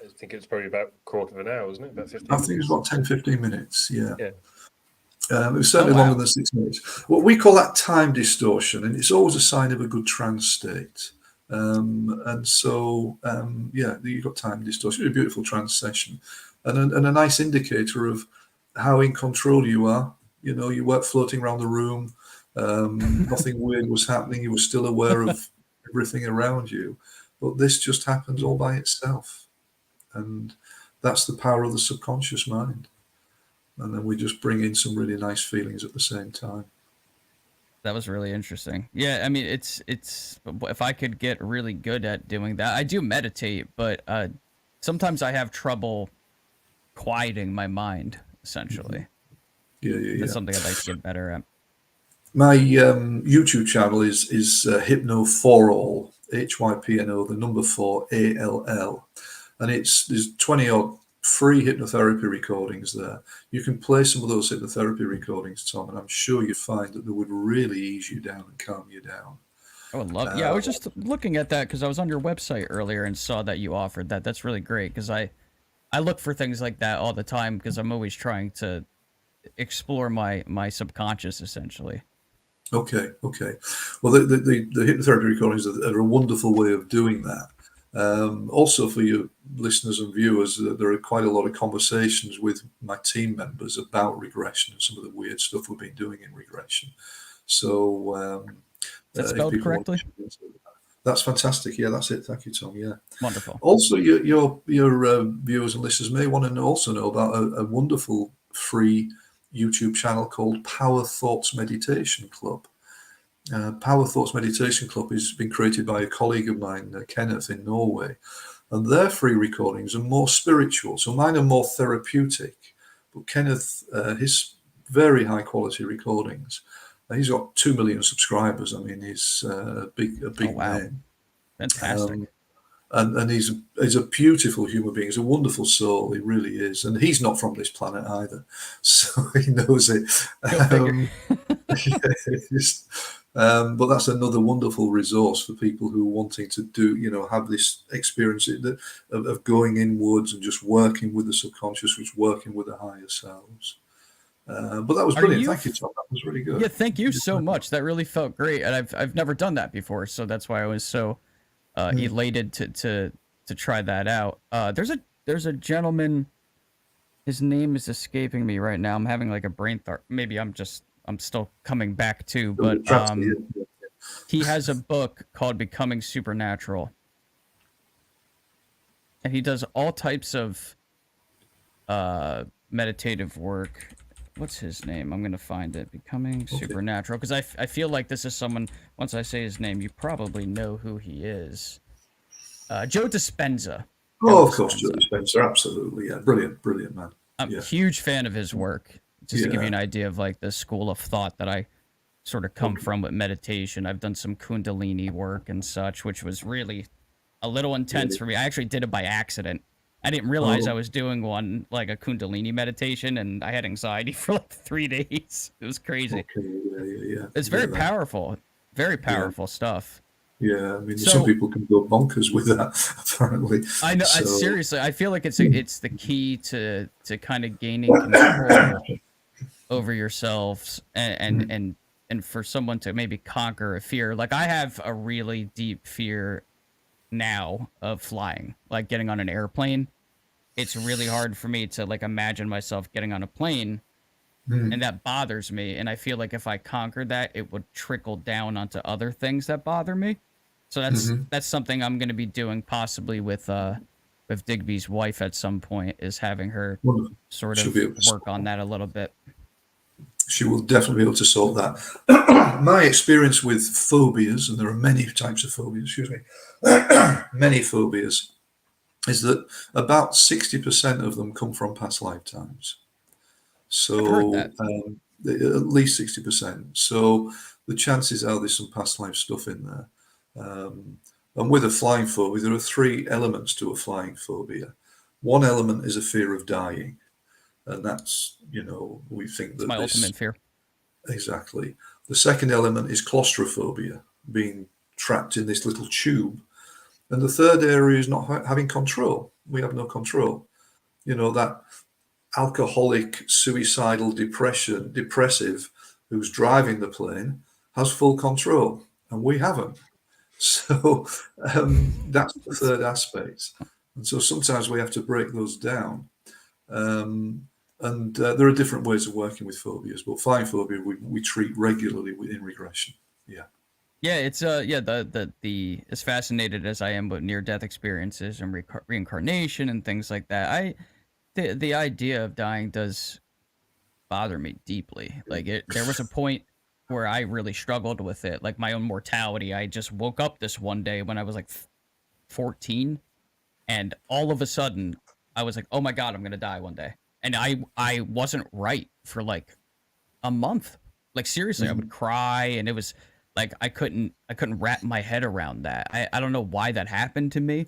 I think it's probably about a quarter of an hour, wasn't it? About 15 I think it was about 10, 15 minutes, yeah. Yeah. It was certainly longer than 6 minutes. What we call that time distortion, and it's always a sign of a good trance state. And so, you've got time distortion, a beautiful trance session, and a nice indicator of how in control you are. You know, you weren't floating around the room. Nothing weird was happening. You were still aware of everything around you. But this just happens all by itself. And that's the power of the subconscious mind. And then we just bring in some really nice feelings at the same time. That was really interesting. Yeah, I mean, it's if I could get really good at doing that. I do meditate, but sometimes I have trouble quieting my mind, essentially. Yeah. That's something I'd like to get better at. My YouTube channel is Hypno for All, HYPNO, the number 4 ALL, and there's 20 odd free hypnotherapy recordings there. You can play some of those hypnotherapy recordings, Tom, and I'm sure you find that they would really ease you down and calm you down. I would love. Yeah, I was just looking at that because I was on your website earlier and saw that you offered that. That's really great because I look for things like that all the time because I'm always trying to explore my subconscious, essentially. Okay. Well, the hypnotherapy recordings are a wonderful way of doing that. Also, for your listeners and viewers, there are quite a lot of conversations with my team members about regression and some of the weird stuff we've been doing in regression. So, is that spelled correctly? That's fantastic. Yeah, that's it. Thank you, Tom. Yeah, wonderful. Also, your viewers and listeners may want to also know about a wonderful free YouTube channel called Power Thoughts Meditation Club. Power Thoughts Meditation Club has been created by a colleague of mine, Kenneth, in Norway, and their free recordings are more spiritual. So mine are more therapeutic, but Kenneth, his very high quality recordings, he's got 2 million subscribers. I mean, he's a big name. Fantastic. And he's a beautiful human being. He's a wonderful soul. He really is. And he's not from this planet either, so he knows it. But that's another wonderful resource for people who are wanting to have this experience of going inwards and just working with the subconscious, which is working with the higher selves. But that was brilliant. Thank you, Tom. That was really good. Yeah, thank you so much. That really felt great, and I've never done that before, so that's why I was so elated to try that out. There's a gentleman. His name is escaping me right now. I'm having like a brain thought. Maybe I'm still coming back to, but he has a book called Becoming Supernatural, and he does all types of meditative work. What's his name? I'm gonna find it. Becoming Supernatural, because I feel like this is someone. Once I say his name, you probably know who he is. Joe Dispenza. Oh, Joe of course, Joe Dispenza. Dispenza, absolutely, yeah, brilliant man. I'm Yeah. a huge fan of his work. Just to give you Yeah. an idea of like the school of thought that I sort of come from with meditation. I've done some Kundalini work and such, which was really a little intense for me. I actually did it by accident. I didn't realize I was doing one, like a Kundalini meditation, and I had anxiety for like 3 days. It was crazy. Okay, yeah. It's very powerful, very powerful stuff. Yeah, I mean, So- some people can go bonkers with that, apparently. I know. So, Seriously, I feel like it's the key to kind of gaining control over yourselves and for someone to maybe conquer a fear. Like I have a really deep fear now of flying, like getting on an airplane. It's really hard for me to like imagine myself getting on a plane, and that bothers me. And I feel like if I conquered that, it would trickle down onto other things that bother me. So that's something I'm going to be doing possibly with Digby's wife at some point, is having her Wonderful. sort She'll of be able to work on that a little bit. she will definitely be able to solve that. My experience with phobias, and there are many types of phobias, excuse me, many phobias, is that about 60% of them come from past lifetimes. So I've heard that. At least 60%. So the chances are there's some past life stuff in there. And with a flying phobia, there are 3 elements to a flying phobia. One element is a fear of dying. And that's, we think It's that my this, ultimate fear. Exactly. The second element is claustrophobia, being trapped in this little tube. And the third area is not having control. We have no control. That alcoholic, suicidal, depressive who's driving the plane has full control, and we haven't. So that's the third aspect. And so sometimes we have to break those down. And there are different ways of working with phobias, but flying phobia we treat regularly within regression. Yeah. Yeah, it's the as fascinated as I am with near-death experiences and reincarnation and things like that, the idea of dying does bother me deeply. Like there was a point where I really struggled with it, like my own mortality. I just woke up this one day when I was like 14, and all of a sudden I was like, oh my God, I'm gonna die one day. And I wasn't right for like a month. Like seriously, I would cry, and it was like I couldn't wrap my head around that. I don't know why that happened to me,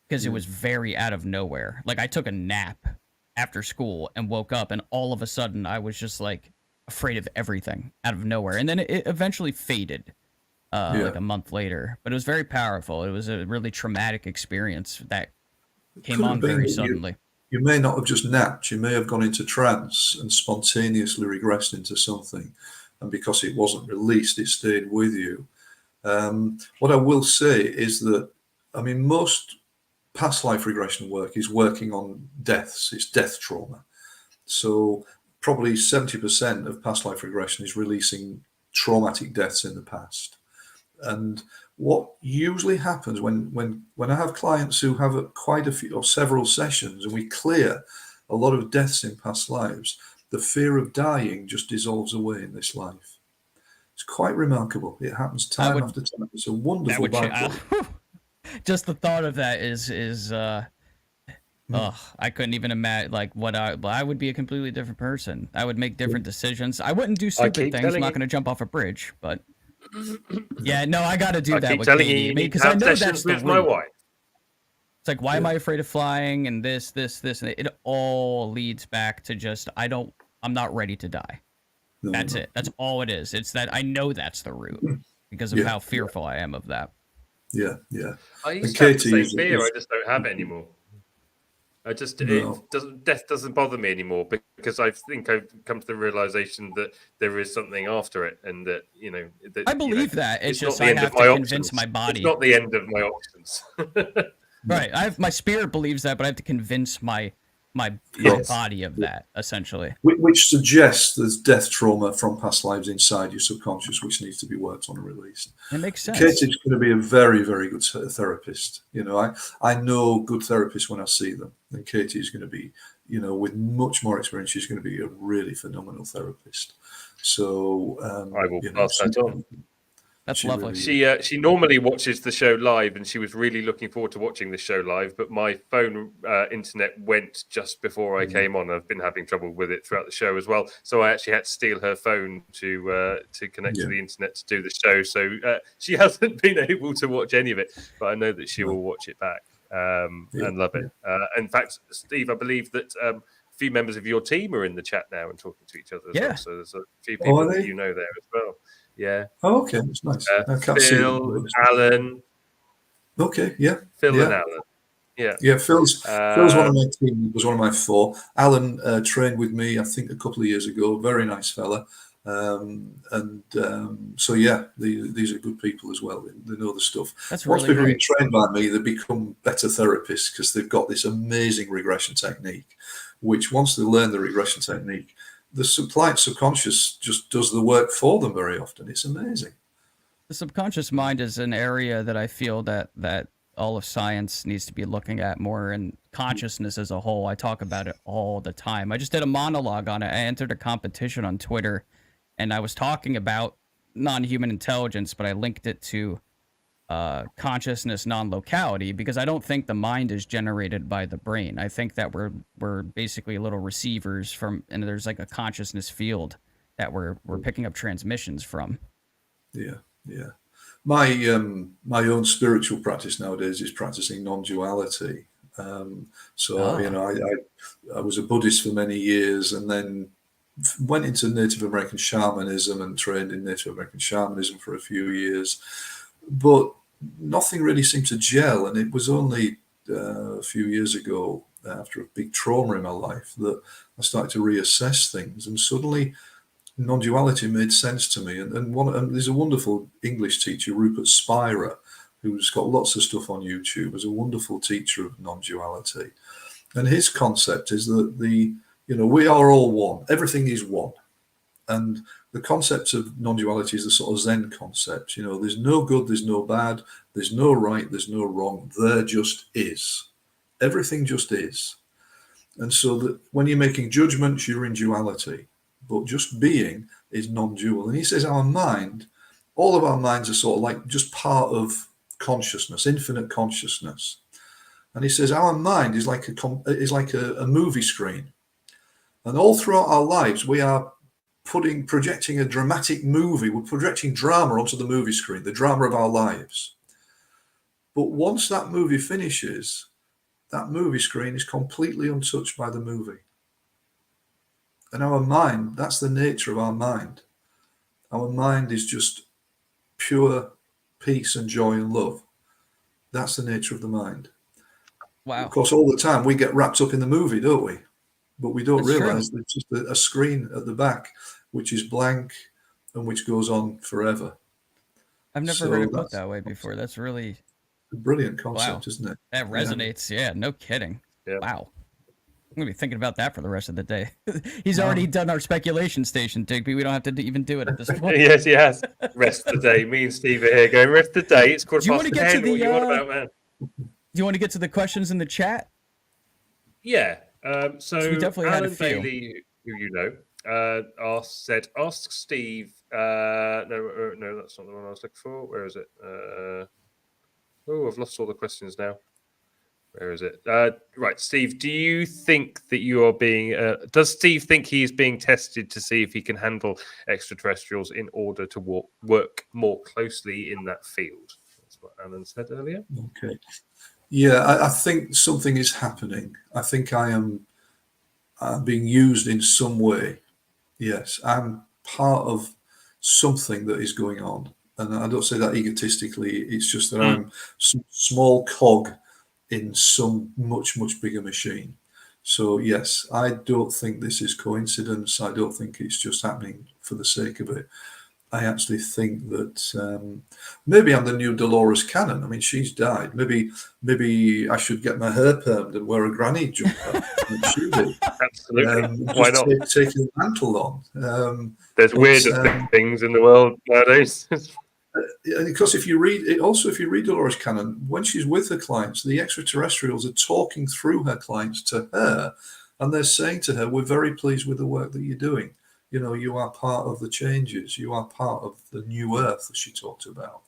because it was very out of nowhere. Like I took a nap after school and woke up, and all of a sudden I was just like afraid of everything out of nowhere. And then it eventually faded like a month later. But it was very powerful. It was a really traumatic experience that came on very suddenly. You may not have just napped. You may have gone into trance and spontaneously regressed into something. And because it wasn't released, it stayed with you. What I will say is that, most past life regression work is working on deaths. It's death trauma. So probably 70% of past life regression is releasing traumatic deaths in the past. And what usually happens when I have clients who have quite a few or several sessions, and we clear a lot of deaths in past lives, the fear of dying just dissolves away in this life. It's quite remarkable. It happens time after time. It's a wonderful byproduct. Just the thought of that is I couldn't even imagine like I would be a completely different person. I would make different decisions. I wouldn't do stupid things. I'm not going to jump off a bridge, but yeah, no, I got to do that with Katie. Because I know that's the my wife. It's like, why am I afraid of flying and this, and it all leads back to just I'm not ready to die. That's it. That's all it is. It's that I know that's the root because of how fearful I am of that. Yeah. I used to have the same fear. I just don't have it anymore. Death doesn't bother me anymore, because I think I've come to the realization that there is something after it, and that I believe that it's just not the I end have of my to options. convince my body. It's not the end of my options. Right. My spirit believes that, but I have to convince my body of that, essentially. Which suggests there's death trauma from past lives inside your subconscious, which needs to be worked on and released. It makes sense. Katie's going to be a very, very good therapist. I know good therapists when I see them, and Katie is going to be, with much more experience, she's going to be a really phenomenal therapist. So I will pass that on. That's She lovely. really She normally watches the show live, and she was really looking forward to watching the show live. But my phone internet went just before I came on. I've been having trouble with it throughout the show as well, so I actually had to steal her phone to connect to the internet to do the show. So she hasn't been able to watch any of it, but I know that she will watch it back and love it. In fact, Steve, I believe that a few members of your team are in the chat now and talking to each other as well. So there's a few people that you know there as well. Yeah. Oh, okay, that's nice. I can't see Phil, them. Alan. Okay, yeah. Phil and Alan. Yeah, Phil's one of my team. Was one of my 4. Alan trained with me, I think, a couple of years ago. Very nice fella. So yeah, these are good people as well. They know the stuff. Once people get trained by me, they become better therapists because they've got this amazing regression technique. Which once they learn the regression technique, the subconscious just does the work for them very often. It's amazing. The subconscious mind is an area that I feel that all of science needs to be looking at more, and consciousness as a whole. I talk about it all the time. I just did a monologue on it. I entered a competition on Twitter, and I was talking about non-human intelligence, but I linked it to consciousness non-locality, because I don't think the mind is generated by the brain. I think that we're basically little receivers from, and there's like a consciousness field that we're picking up transmissions from. Yeah. My own spiritual practice nowadays is practicing non-duality. You know, I was a Buddhist for many years, and then went into Native American shamanism and trained in Native American shamanism for a few years. But nothing really seemed to gel, and it was only a few years ago, after a big trauma in my life, that I started to reassess things, and suddenly non-duality made sense to me. And there's a wonderful English teacher, Rupert Spira, who's got lots of stuff on YouTube, as a wonderful teacher of non-duality. And his concept is that we are all one. Everything is one. And the concept of non-duality is the sort of Zen concept. You know, there's no good, there's no bad, there's no right, there's no wrong. There just is. Everything just is. And so that when you're making judgments, you're in duality. But just being is non-dual. And he says our mind, all of our minds are sort of like just part of consciousness, infinite consciousness. And he says our mind is like a movie screen. And all throughout our lives, we are projecting a dramatic movie. We're projecting drama onto the movie screen, the drama of our lives. But once that movie finishes, that movie screen is completely untouched by the movie. And our mind, that's the nature of our mind. Our mind is just pure peace and joy and love. That's the nature of the mind. Wow. Of course, all the time we get wrapped up in the movie, don't we? But we don't That's realize there's just a screen at the back which is blank and which goes on forever. I've never heard it put that way before. That's really a brilliant concept, isn't it? That resonates. Yeah, no kidding. Yeah. Wow. I'm going to be thinking about that for the rest of the day. He's already done our speculation station, Digby. We don't have to even do it at this point. Yes, he has. Rest of the day. Me and Steve are here going, rest of the day. It's quarter past 10. What you want about, man? Do you want to get to the questions in the chat? Yeah. So we definitely had a Alan few. Bailey, who you know, ask Steve. No, that's not the one I was looking for. Where is it? I've lost all the questions now. Where is it? Right, Steve. Do you think that you are being? Does Steve think he's being tested to see if he can handle extraterrestrials in order to work more closely in that field? That's what Alan said earlier. Okay. Yeah, I think something is happening. I think I am being used in some way. Yes, I'm part of something that is going on. And I don't say that egotistically. It's just that I'm some small cog in some much, much bigger machine. So, yes, I don't think this is coincidence. I don't think it's just happening for the sake of it. I actually think that maybe I'm the new Dolores Cannon. I mean, she's died. Maybe I should get my hair permed and wear a granny jumper. Like she did. Absolutely. Why not? Taking the mantle on. There's weirder things in the world nowadays. Because if you read Dolores Cannon, when she's with her clients, the extraterrestrials are talking through her clients to her, and they're saying to her, "We're very pleased with the work that you're doing. You know, you are part of the changes. You are part of the new earth that she talked about.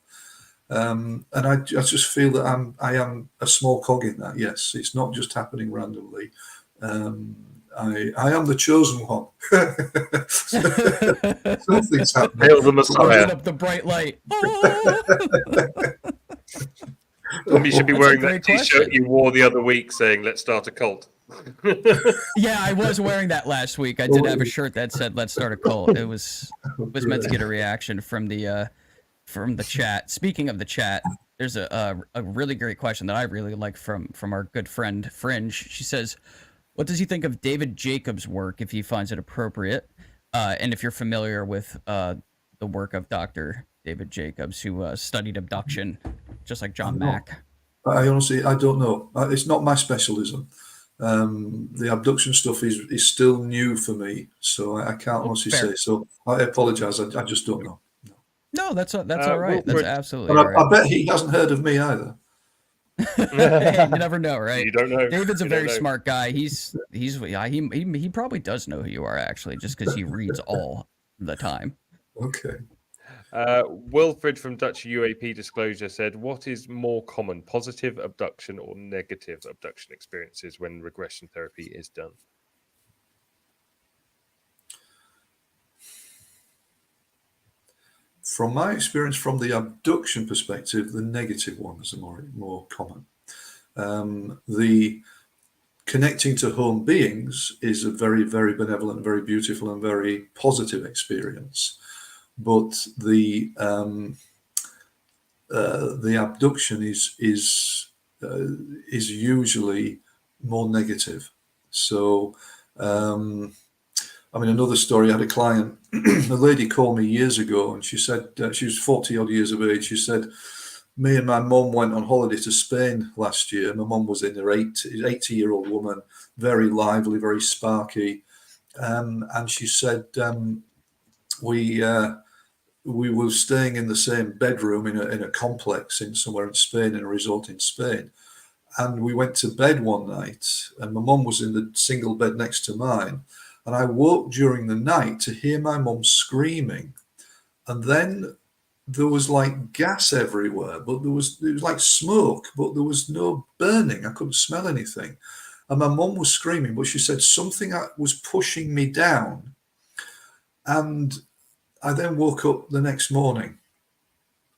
And I just feel that I am a small cog in that. Yes, it's not just happening randomly. I am the chosen one. Something's happening. Hail the Messiah. Lit up the bright light. You should be That's a wearing that great T-shirt question. you wore the other week saying "Let's start a cult." Yeah, I was wearing that last week. I did have a shirt that said "Let's start a cult." It was meant to get a reaction from the chat. Speaking of the chat, there's a really great question that I really like from our good friend Fringe. She says, "What does he think of David Jacobs' work if he finds it appropriate, and if you're familiar with the work of Dr. David Jacobs, who studied abduction, just like John Mack?" I honestly, I don't know. It's not my specialism. The abduction stuff is still new for me, so I can't honestly say. So I apologize. I just don't know. No, that's all right. That's absolutely But all right. I bet he hasn't heard of me either. Hey, you never know, right? You don't know. David's a You very don't know. smart guy. He probably does know who you are, actually, just because he reads all the time. Okay. Wilfred from Dutch UAP Disclosure said, "What is more common, positive abduction or negative abduction experiences when regression therapy is done?" From my experience, from the abduction perspective, the negative ones are more common. The connecting to home beings is a very, very benevolent, very beautiful, and very positive experience. But the abduction is usually more negative. So, I mean, another story. I had a client, a lady called me years ago, and she said she was 40 odd years of age. She said, "Me and my mum went on holiday to Spain last year. My mum was in her 80-year-old woman, very lively, very sparky, and she said we were staying in the same bedroom in a complex somewhere in Spain, in a resort in Spain. And we went to bed one night, and my mum was in the single bed next to mine. And I woke during the night to hear my mum screaming. And then there was like gas everywhere, but it was like smoke, but there was no burning. I couldn't smell anything. And my mum was screaming, but she said something was pushing me down. And I then woke up the next morning,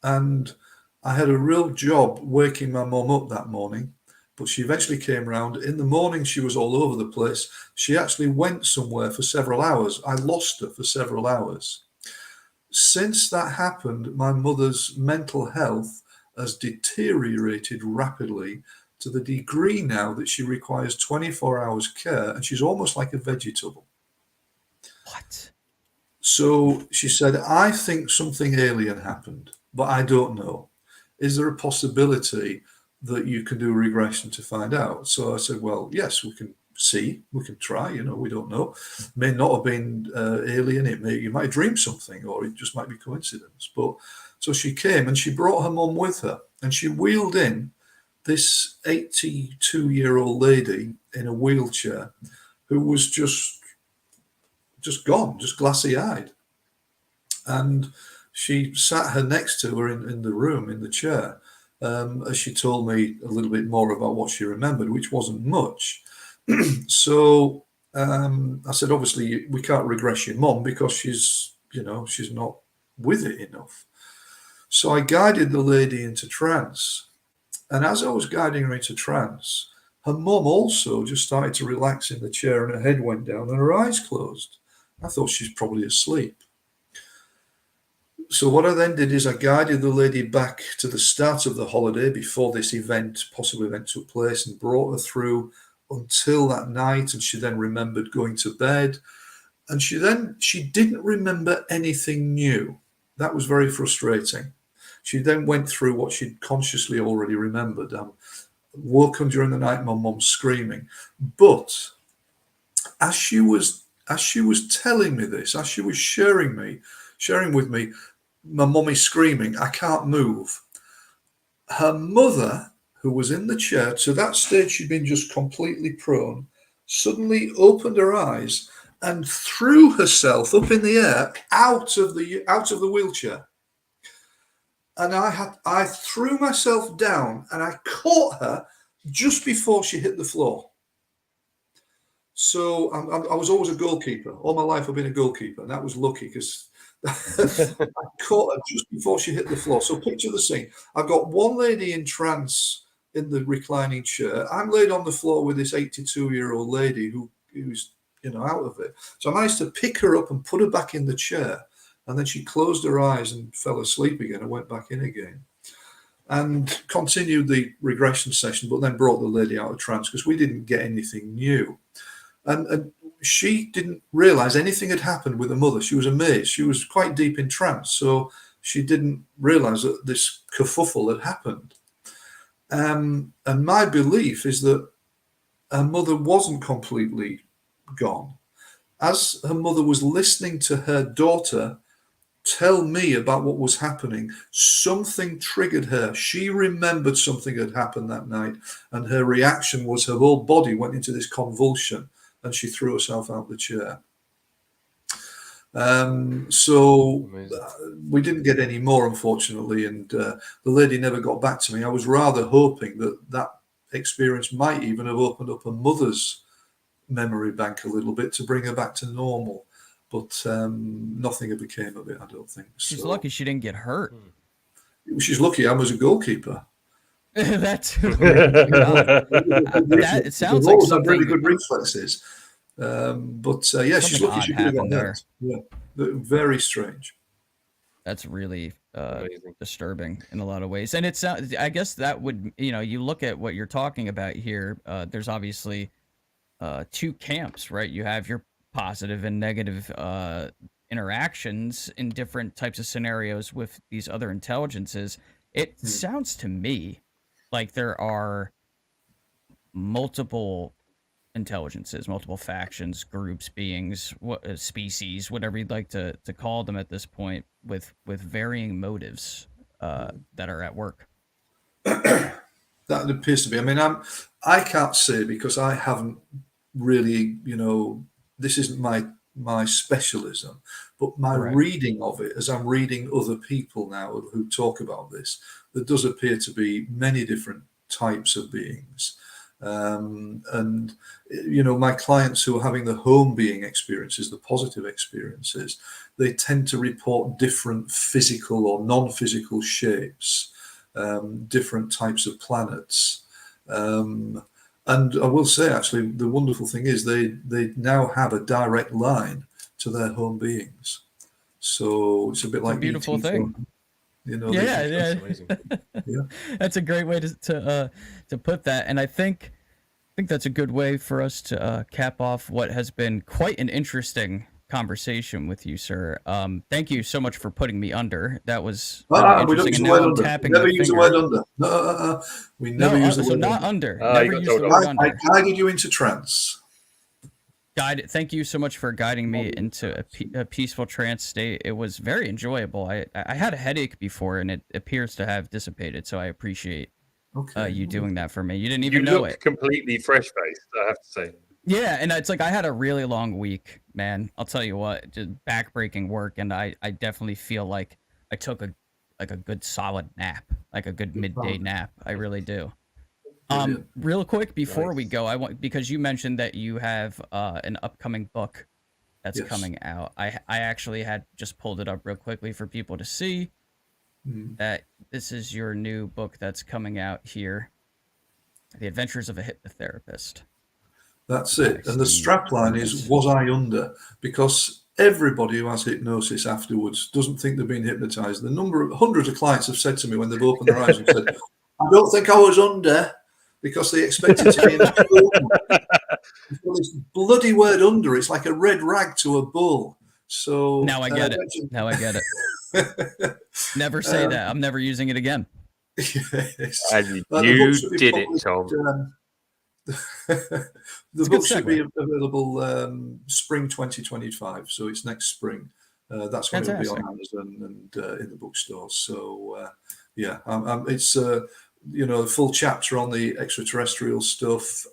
and I had a real job waking my mum up that morning, but she eventually came round. In the morning, she was all over the place. She actually went somewhere for several hours. I lost her for several hours. Since that happened, my mother's mental health has deteriorated rapidly to the degree now that she requires 24 hours care, and she's almost like a vegetable. What? So she said, "I think something alien happened, but I don't know. Is there a possibility that you can do a regression to find out?" So I said, "Well, yes, we can see, we can try, we don't know. It may not have been alien, you might dream something, or it just might be coincidence." But so she came and she brought her mum with her, and she wheeled in this 82-year-old lady in a wheelchair who was just gone, just glassy-eyed. And she sat her next to her in the room, in the chair, as she told me a little bit more about what she remembered, which wasn't much. So I said, obviously, we can't regress your mum because she's not with it enough. So I guided the lady into trance. And as I was guiding her into trance, her mum also just started to relax in the chair, and her head went down and her eyes closed. I thought she's probably asleep. So what I then did is I guided the lady back to the start of the holiday before this possible event took place, and brought her through until that night. And she then remembered going to bed. And she didn't remember anything new. That was very frustrating. She then went through what she'd consciously already remembered. Woken during the night, my mum screaming. But as she was telling me this, as she was sharing with me, my mummy screaming, "I can't move." Her mother, who was in the chair, to that stage she'd been just completely prone, suddenly opened her eyes and threw herself up in the air out of the wheelchair. And I threw myself down and I caught her just before she hit the floor. So I was always a goalkeeper. All my life I've been a goalkeeper, and that was lucky because I caught her just before she hit the floor. So picture the scene. I've got one lady in trance in the reclining chair. I'm laid on the floor with this 82-year-old lady who's out of it. So I managed to pick her up and put her back in the chair. And then she closed her eyes and fell asleep again and went back in again. And continued the regression session, but then brought the lady out of trance because we didn't get anything new. And she didn't realize anything had happened with her mother. She was amazed. She was quite deep in trance. So she didn't realize that this kerfuffle had happened. And my belief is that her mother wasn't completely gone. As her mother was listening to her daughter tell me about what was happening, something triggered her. She remembered something had happened that night, and her reaction was her whole body went into this convulsion, and she threw herself out of the chair. So we didn't get any more, unfortunately, and the lady never got back to me. I was rather hoping that experience might even have opened up her mother's memory bank a little bit to bring her back to normal. But nothing ever became of it, I don't think. She's lucky she didn't get hurt. She's lucky I was a goalkeeper. That's that, it sounds like something. Really good reflexes. She's lucky she could have got hurt. Yeah, very strange. That's really disturbing in a lot of ways. And it's, I guess that would, you look at what you're talking about here. There's obviously two camps, right? You have your positive and negative interactions in different types of scenarios with these other intelligences. It sounds to me like there are multiple intelligences, multiple factions, groups, beings, species, whatever you'd like to call them at this point, with varying motives that are at work. That appears to be. I mean, I can't say because I haven't really, this isn't my specialism, but my reading of it, as I'm reading other people now who talk about this, there does appear to be many different types of beings. And my clients who are having the home being experiences, the positive experiences, they tend to report different physical or non-physical shapes, different types of planets. And I will say, actually, the wonderful thing is they now have a direct line to their home beings. So it's a bit like a beautiful thing. That's a great way to put that. And I think that's a good way for us to cap off what has been quite an interesting conversation with you, sir. Thank you so much for putting me under. That was interesting. And now I'm tapping never use the word under. No, we never use the word not under. Never use the word under. I guided you into trance. Thank you so much for guiding me into a peaceful trance state. It was very enjoyable. I had a headache before, and it appears to have dissipated. So I appreciate you doing that for me. You didn't even know it. Completely fresh-faced, I have to say. Yeah, and it's like I had a really long week, man. I'll tell you what, just backbreaking work, and I definitely feel like I took a good solid nap, like a good midday nap. I really do. Real quick before we go, because you mentioned that you have an upcoming book that's coming out. I actually had just pulled it up real quickly for people to see that this is your new book that's coming out here, The Adventures of a Hypnotherapist. That's it. And the strapline is, was I under? Because everybody who has hypnosis afterwards doesn't think they've been hypnotized. Hundreds of clients have said to me when they've opened their eyes and said, I don't think I was under, because they expected to be in a coma. This bloody word under, it's like a red rag to a bull. So now I get it. Now I get it. Never say that. I'm never using it again. Yes. And you did it, Tom. The book should be available spring 2025, so it's next spring. That's when it'll be on Amazon and in the bookstores. So it's a full chapter on the extraterrestrial stuff,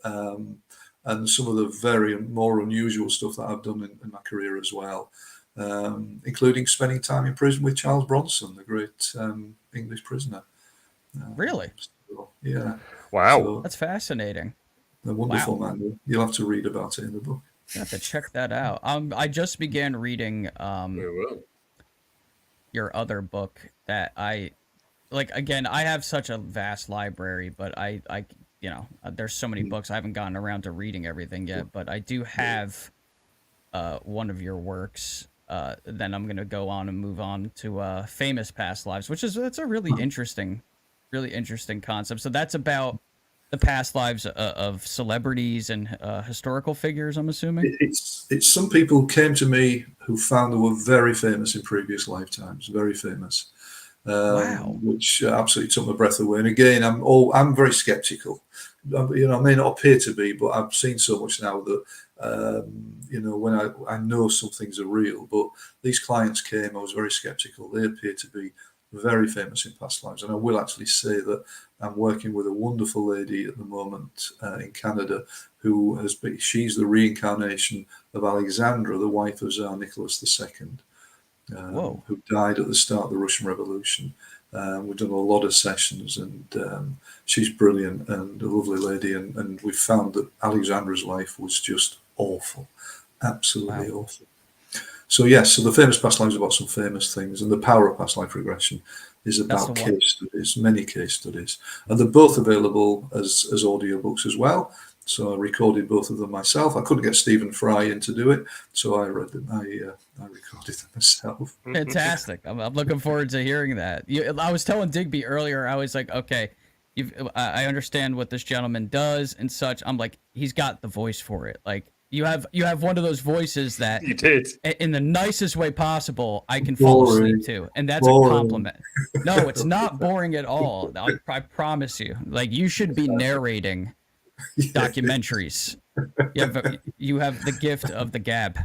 and some of the very more unusual stuff that I've done in my career as well, including spending time in prison with Charles Bronson, the great English prisoner. Really? So, yeah. Wow. So, That's fascinating. a wonderful man. You'll have to read about it in the book. I have to check that out. I just began reading your other book that I like. Again, I have such a vast library, but I there's so many books I haven't gotten around to reading everything yet. But I do have one of your works. Then I'm gonna go on and move on to Famous Past Lives, that's a really interesting concept. So that's about the past lives of celebrities and historical figures, I'm assuming. It's some people came to me who found they were very famous in previous lifetimes, very famous. Wow. Which absolutely took my breath away. And again, I'm very skeptical. I may not appear to be, but I've seen so much now that when I know some things are real. But these clients came, I was very skeptical. They appear to be very famous in past lives, and I will actually say that I'm working with a wonderful lady at the moment in Canada she's the reincarnation of Alexandra, the wife of Tsar Nicholas II, who died at the start of the Russian Revolution. We've done a lot of sessions, and she's brilliant and a lovely lady, and we found that Alexandra's life was just awful, absolutely awful. So yes, so the Famous Past Lives is about some famous things, and the Power of Past Life Regression is about case studies, many case studies, and they're both available as audiobooks as well. So I recorded both of them myself. I couldn't get Stephen Fry in to do it, so I read them. I recorded them myself. Fantastic! I'm looking forward to hearing that. I was telling Digby earlier. I was like, okay, I understand what this gentleman does and such. I'm like, he's got the voice for it. Like you have one of those voices that you did in the nicest way possible. I can fall asleep to, and that's a compliment. No, it's not boring at all. I promise you. Like you should be narrating documentaries. You have the gift of the gab.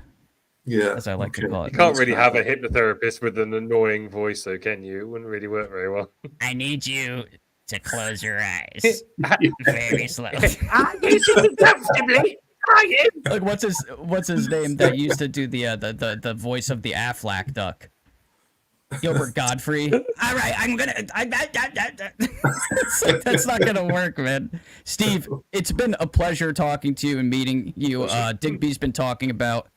Yeah, as I like to call it. You can't really have a hypnotherapist with an annoying voice, though, can you? It wouldn't really work very well. I need you to close your eyes very slowly. I need you comfortably. Like what's his name that used to do the voice of the Aflac duck? Gilbert Godfrey. All right, that's not gonna work, man. Steve, it's been a pleasure talking to you and meeting you. Digby's been talking about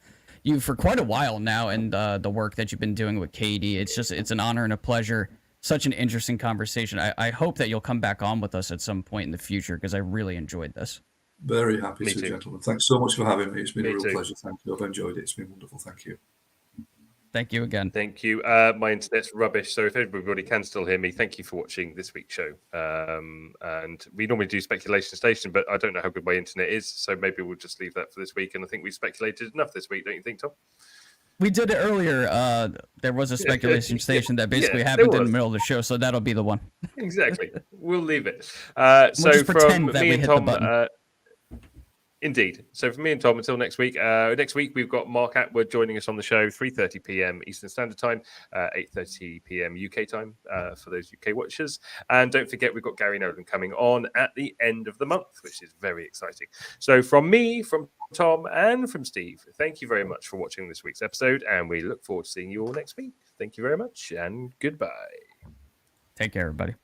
you for quite a while now, and the work that you've been doing with Katie. It's an honor and a pleasure. Such an interesting conversation. I hope that you'll come back on with us at some point in the future because I really enjoyed this. Very happy to, gentlemen. Thanks so much for having me. It's been a real pleasure. Thank you. I've enjoyed it. It's been wonderful. Thank you. Thank you again. Thank you. My internet's rubbish, so if everybody can still hear me, thank you for watching this week's show. And we normally do Speculation Station, but I don't know how good my internet is, so maybe we'll just leave that for this week. And I think we speculated enough this week, don't you think, Tom? We did it earlier. There was a Speculation Station that basically happened in the middle of the show, so that'll be the one. Exactly. We'll leave it. So from me and Tom... Indeed. So for me and Tom, until next week. Next week we've got Mark Atwood joining us on the show, 3:30 p.m. Eastern Standard Time, 8:30 p.m. UK time for those UK watchers. And don't forget, we've got Gary Nolan coming on at the end of the month, which is very exciting. So from me, from Tom, and from Steve, thank you very much for watching this week's episode, and we look forward to seeing you all next week. Thank you very much, and goodbye. Take care, everybody.